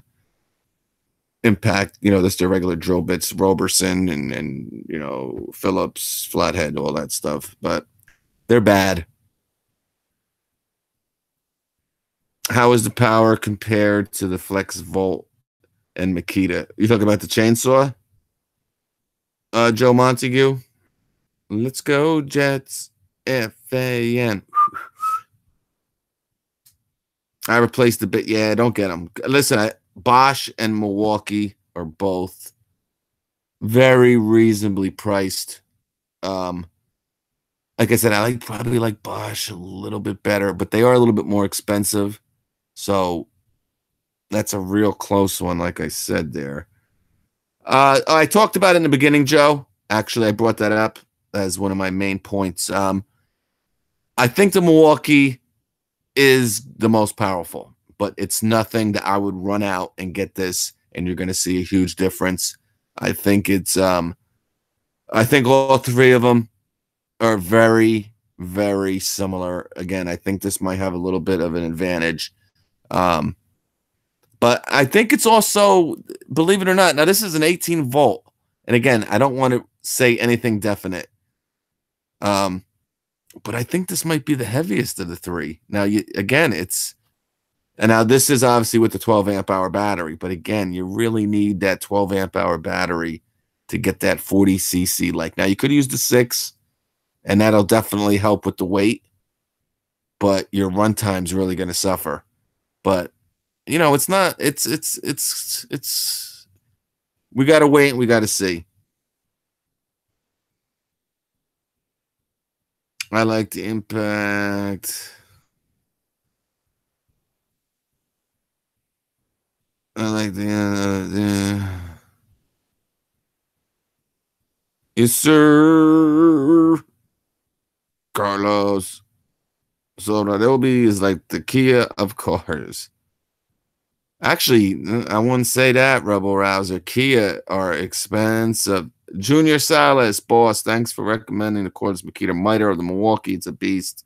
Speaker 1: impact, you know, just their regular drill bits, Roberson and you know, Phillips, Flathead, all that stuff. But they're bad. How is the power compared to the Flex Volt and Makita? You talking about the chainsaw? Joe Montague? Let's go, Jets. FAN. I replaced the bit. Yeah, don't get them. Listen, Bosch and Milwaukee are both very reasonably priced. Like I said, I probably like Bosch a little bit better, but they are a little bit more expensive. So that's a real close one, like I said there. I talked about it in the beginning, Joe. Actually, I brought that up as one of my main points. I think the Milwaukee is the most powerful, but it's nothing that I would run out and get this, and you're going to see a huge difference. I think I think all three of them are very, very similar. Again, I think this might have a little bit of an advantage. But I think it's also, believe it or not, now this is an 18 volt. And again, I don't want to say anything definite. But I think this might be the heaviest of the three. Now, again, and now this is obviously with the 12 amp hour battery. But again, you really need that 12 amp hour battery to get that 40 cc. Like now, you could use the 6, and that'll definitely help with the weight. But your runtime's really going to suffer. But it's not, we got to wait and we got to see. I like the impact. I like the yes, sir. Carlos. So Adobe is like the Kia of cars. Actually, I wouldn't say that, Rebel Rouser. Kia are expensive. Junior Salas, boss, thanks for recommending the cordless Makita Miter of the Milwaukee. It's a beast.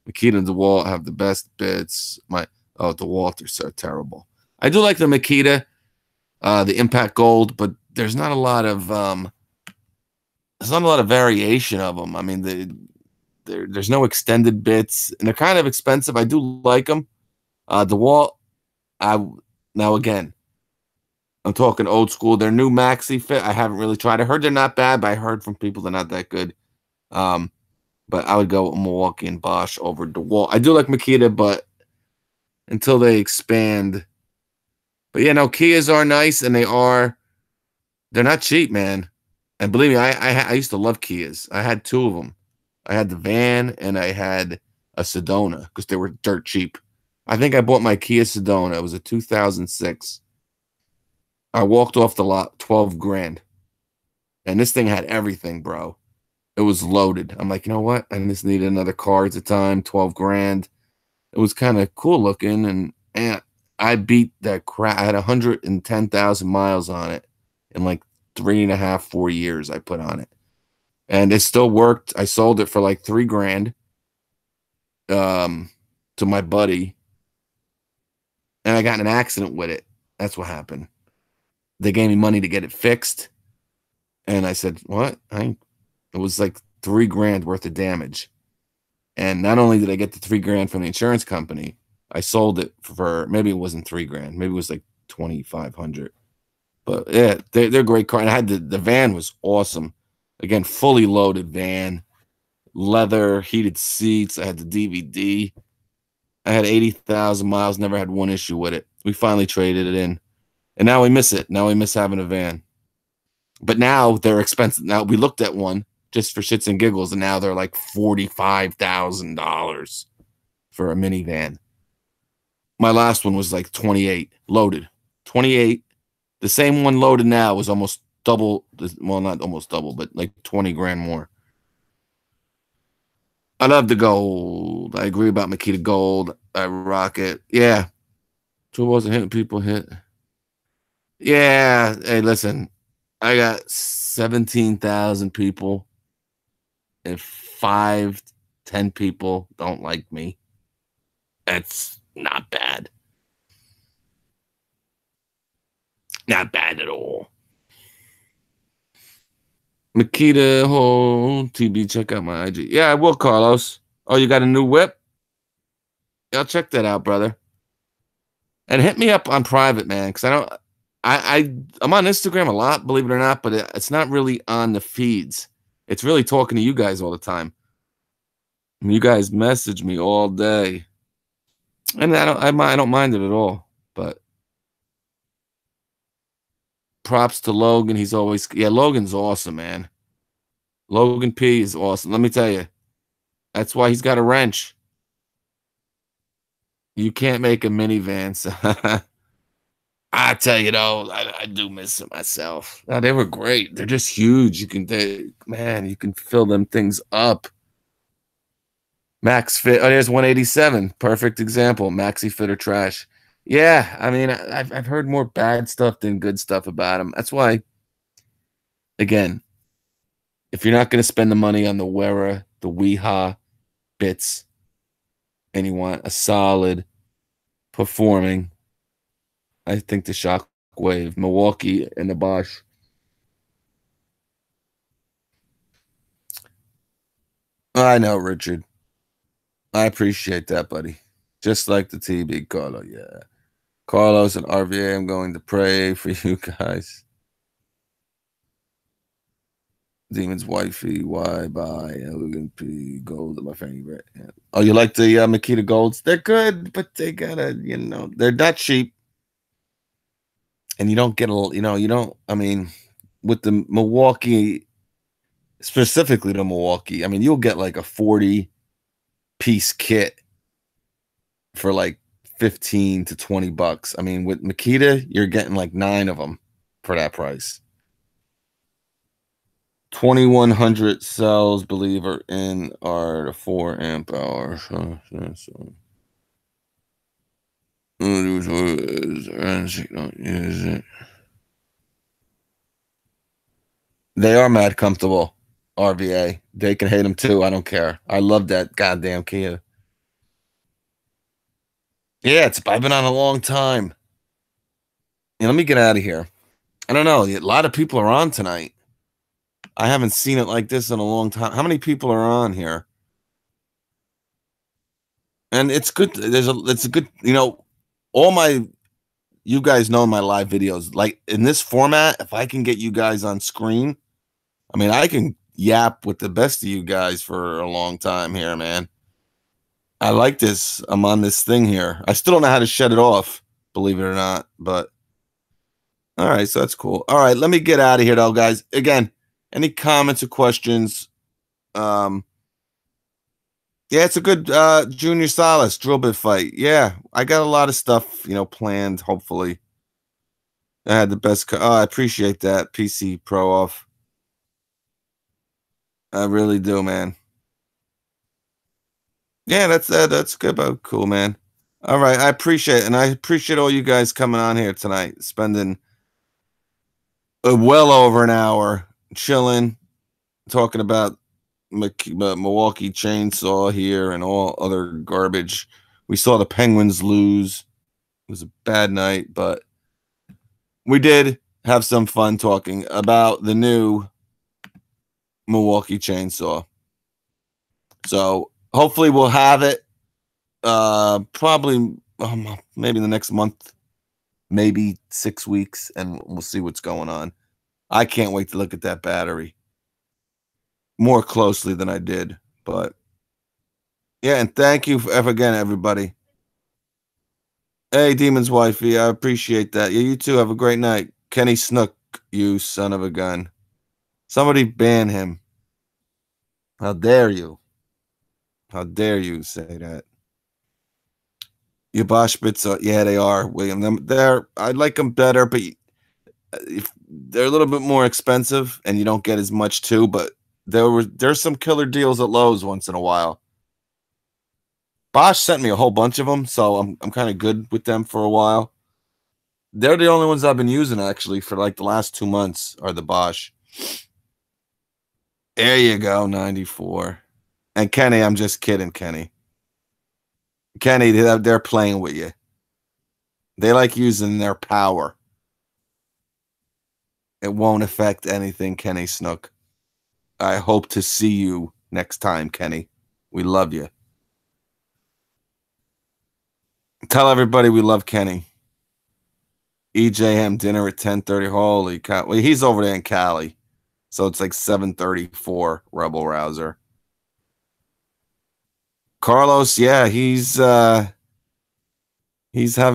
Speaker 1: Makita and DeWalt have the best bits. DeWalt are so terrible. I do like the Makita, the Impact Gold, but there's not a lot of variation of them. I mean, there's no extended bits, and they're kind of expensive. I do like them. DeWalt, now again, I'm talking old school. Their new Maxi Fit, I haven't really tried. I heard they're not bad, but I heard from people they're not that good. But I would go with Milwaukee and Bosch over DeWalt. I do like Makita, but until they expand. But yeah, no, Kias are nice, and they're not cheap, man. And believe me, I used to love Kias. I had 2 of them. I had the van and I had a Sedona because they were dirt cheap. I think I bought my Kia Sedona. It was a 2006. I walked off the lot, 12 grand. And this thing had everything, bro. It was loaded. I'm like, you know what? I just needed another car at the time, 12 grand. It was kind of cool looking. And I beat that crap. I had 110,000 miles on it in like 3.5, 4 years I put on it. And it still worked. I sold it for like 3 grand to my buddy. And I got in an accident with it. That's what happened. They gave me money to get it fixed. And I said, what? It was like 3 grand worth of damage. And not only did I get the 3 grand from the insurance company, I sold it for, maybe it wasn't 3 grand. Maybe it was like 2,500. But yeah, they're great car. And I had the van was awesome. Again, fully loaded van, leather, heated seats. I had the DVD. I had 80,000 miles, never had one issue with it. We finally traded it in. And now we miss it. Now we miss having a van. But now they're expensive. Now we looked at one just for shits and giggles, and now they're like $45,000 for a minivan. My last one was like 28 loaded. 28. The same one loaded now was almost double. Well, not almost double, but like 20 grand more. I love the gold. I agree about Makita Gold. I rock it. Yeah. So it wasn't hitting people hit. Yeah. Hey, listen. I got 17,000 people. And 5, 10 people don't like me. That's not bad. Not bad at all. Makita, TB, check out my IG. Yeah, I will, Carlos. Oh, you got a new whip? I'll check that out, brother. And hit me up on private, man, because I'm on Instagram a lot, believe it or not, but it's not really on the feeds. It's really talking to you guys all the time. You guys message me all day, and I don't mind it at all. But props to Logan. He's always Logan's awesome, man. Logan P is awesome. Let me tell you, That's why he's got a wrench. You can't make a minivan. So I tell you though, I do miss them myself. Oh, they were great. They're just huge. Man, you can fill them things up. Max Fit. Oh, there's 187. Perfect example. Maxi Fit or trash. Yeah, I mean, I've heard more bad stuff than good stuff about them. That's why, again, if you're not going to spend the money on the Wera, the Weeha bits, and you want a solid performing, I think the Shockwave, Milwaukee, and the Bosch. I know, Richard. I appreciate that, buddy. Just like the TB, Carlo. Yeah. Carlos and RVA, I'm going to pray for you guys. Demon's Wifey, why buy Elegant P Gold, my favorite. Yeah. Oh, you like the Makita Golds? They're good, but they gotta, they're not cheap. And you don't get I mean, with the Milwaukee, specifically the Milwaukee, I mean, you'll get like a 40-piece kit for like 15 to 20 bucks. I mean, with Makita, you're getting like 9 of them for that price. 2100 cells, believe are in are the 4 amp hour. They are mad comfortable. RVA. They can hate them too. I don't care. I love that goddamn Kia. Yeah, I've been on a long time. Yeah, let me get out of here. I don't know. A lot of people are on tonight. I haven't seen it like this in a long time. How many people are on here? And it's good. It's a good, you guys know my live videos. Like in this format, if I can get you guys on screen, I mean, I can yap with the best of you guys for a long time here, man. I like this. I'm on this thing here. I still don't know how to shut it off, believe it or not, but all right, so that's cool. All right, let me get out of here though, guys. Again, any comments or questions? Yeah, it's a good Junior Solace drill bit fight. Yeah, I got a lot of stuff, planned, hopefully. I had the best. I appreciate that. PC Pro off. I really do, man. Yeah, that's good, but cool, man. All right, I appreciate it, and I appreciate all you guys coming on here tonight, spending well over an hour chilling, talking about Milwaukee Chainsaw here and all other garbage. We saw the Penguins lose. It was a bad night, but we did have some fun talking about the new Milwaukee Chainsaw. So hopefully we'll have it probably maybe the next month, maybe 6 weeks, and we'll see what's going on. I can't wait to look at that battery more closely than I did. But yeah, and thank you again, everybody. Hey, Demon's Wifey, I appreciate that. Yeah, you too. Have a great night. Kenny Snook, you son of a gun. Somebody ban him. How dare you? How dare you say that? Your Bosch bits are, yeah, they are, William. I like them better, but they're a little bit more expensive, and you don't get as much too. But there's some killer deals at Lowe's once in a while. Bosch sent me a whole bunch of them, so I'm kind of good with them for a while. They're the only ones I've been using actually for like the last 2 months are the Bosch. There you go, 94. And Kenny, I'm just kidding, Kenny. Kenny, they're playing with you. They like using their power. It won't affect anything, Kenny Snook. I hope to see you next time, Kenny. We love you. Tell everybody we love Kenny. EJM dinner at 10:30. Holy cow. Well, he's over there in Cali. So it's like 7:34, Rebel Rouser. Carlos, yeah, he's having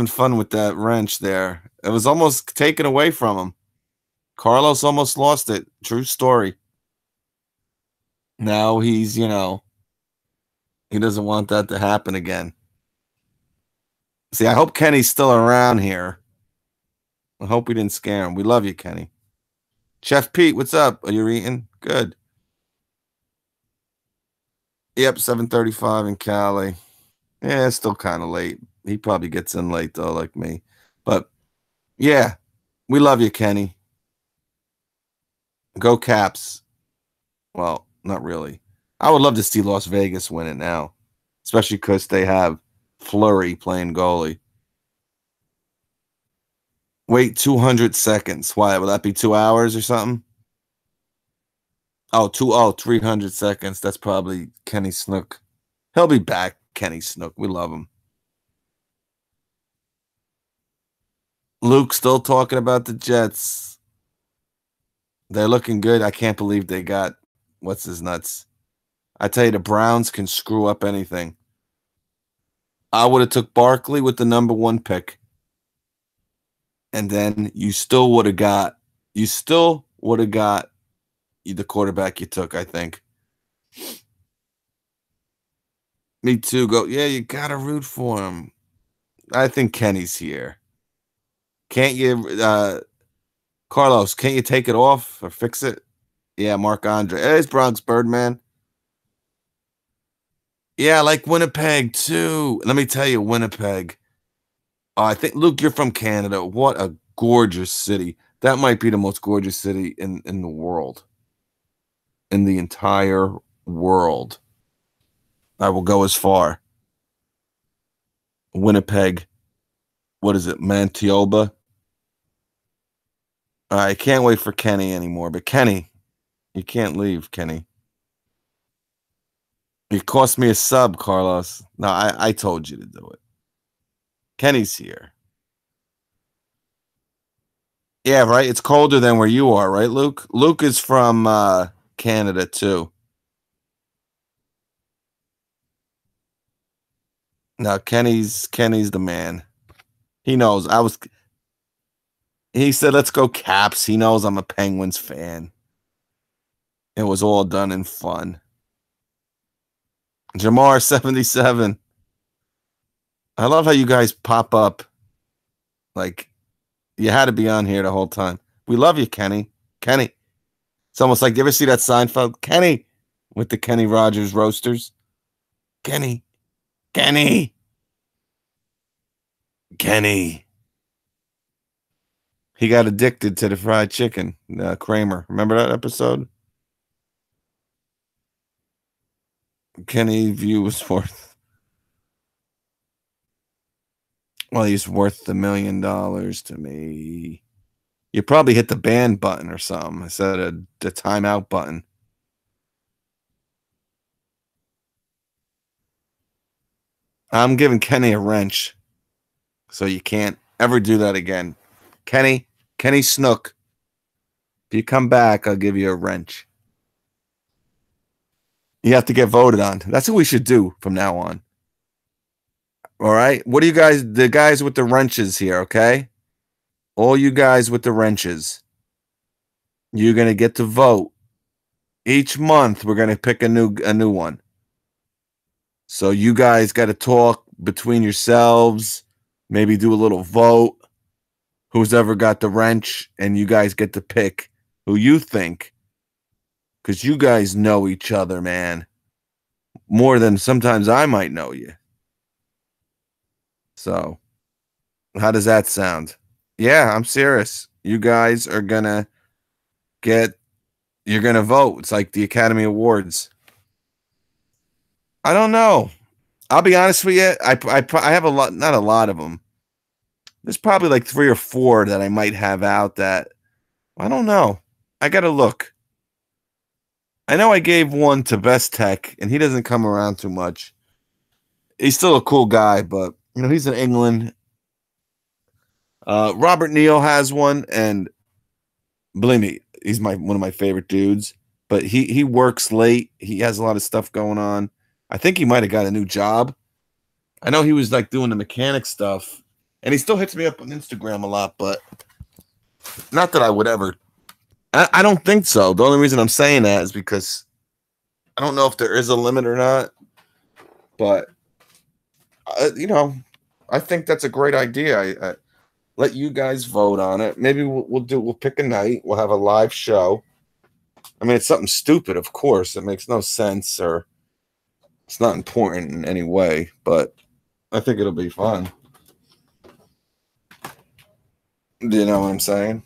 Speaker 1: fun with that wrench there. It was almost taken away from him. Carlos almost lost it. True story. Now he's, He doesn't want that to happen again. See, I hope Kenny's still around here. I hope we didn't scare him. We love you, Kenny. Chef Pete, what's up? Are you eating? Good. Yep, 7:35 in Cali. Yeah, it's still kind of late. He probably gets in late, though, like me. But, yeah, we love you, Kenny. Go Caps. Well, not really. I would love to see Las Vegas win it now, especially because they have Fleury playing goalie. Wait 200 seconds. Why? Will that be 2 hours or something? Oh, 300 seconds. That's probably Kenny Snook. He'll be back, Kenny Snook. We love him. Luke still talking about the Jets. They're looking good. I can't believe they got what's his nuts. I tell you, the Browns can screw up anything. I would have took Barkley with the #1 pick. And then you still would have got the quarterback you took, I think. Me too. Yeah, you gotta root for him. I think Kenny's here. Can't you Carlos, can't you take it off or fix it? Yeah, Mark Andre. Hey, it's Bronx Birdman. Yeah, I like Winnipeg too. Let me tell you, Winnipeg. I think, Luke, you're from Canada. What a gorgeous city. That might be the most gorgeous city in the world. In the entire world. I will go as far. Winnipeg. What is it? Manitoba. I can't wait for Kenny anymore. But Kenny, you can't leave, Kenny. It cost me a sub, Carlos. No, I told you to do it. Kenny's here. Yeah, right? It's colder than where you are, right, Luke? Luke is from Canada, too. No, Kenny's the man. He knows. He said, let's go Caps. He knows I'm a Penguins fan. It was all done in fun. Jamar 77. I love how you guys pop up. Like, you had to be on here the whole time. We love you, Kenny. Kenny. It's almost like, you ever see that Seinfeld? Kenny. With the Kenny Rogers roasters. Kenny. Kenny. Kenny. He got addicted to the fried chicken. Kramer. Remember that episode? Kenny View was worth. Well, he's worth $1 million to me. You probably hit the ban button or something instead of the timeout button. I'm giving Kenny a wrench. So you can't ever do that again. Kenny Snook. If you come back, I'll give you a wrench. You have to get voted on. That's what we should do from now on. All right? What do you guys, the guys with the wrenches here, okay? All you guys with the wrenches. You're going to get to vote. Each month, we're going to pick a new one. So you guys got to talk between yourselves. Maybe do a little vote. Who's ever got the wrench, and you guys get to pick who you think. Because you guys know each other, man. More than sometimes I might know you. So, how does that sound? Yeah, I'm serious. You guys are going to you're going to vote. It's like the Academy Awards. I don't know. I'll be honest with you. I have a lot, not a lot of them. There's probably like 3 or 4 that I might have out that I don't know. I got to look. I know I gave one to Best Tech, and he doesn't come around too much. He's still a cool guy, but you know he's in England. Robert Neal has one, and believe me, he's one of my favorite dudes. But he works late. He has a lot of stuff going on. I think he might have got a new job. I know he was like doing the mechanic stuff, and he still hits me up on Instagram a lot. But not that I would ever. I don't think so. The only reason I'm saying that is because I don't know if there is a limit or not. But you know, I think that's a great idea. I let you guys vote on it. Maybe we'll pick a night. We'll have a live show. I mean, it's something stupid, of course. It makes no sense, or it's not important in any way, but I think it'll be fun. Do you know what I'm saying?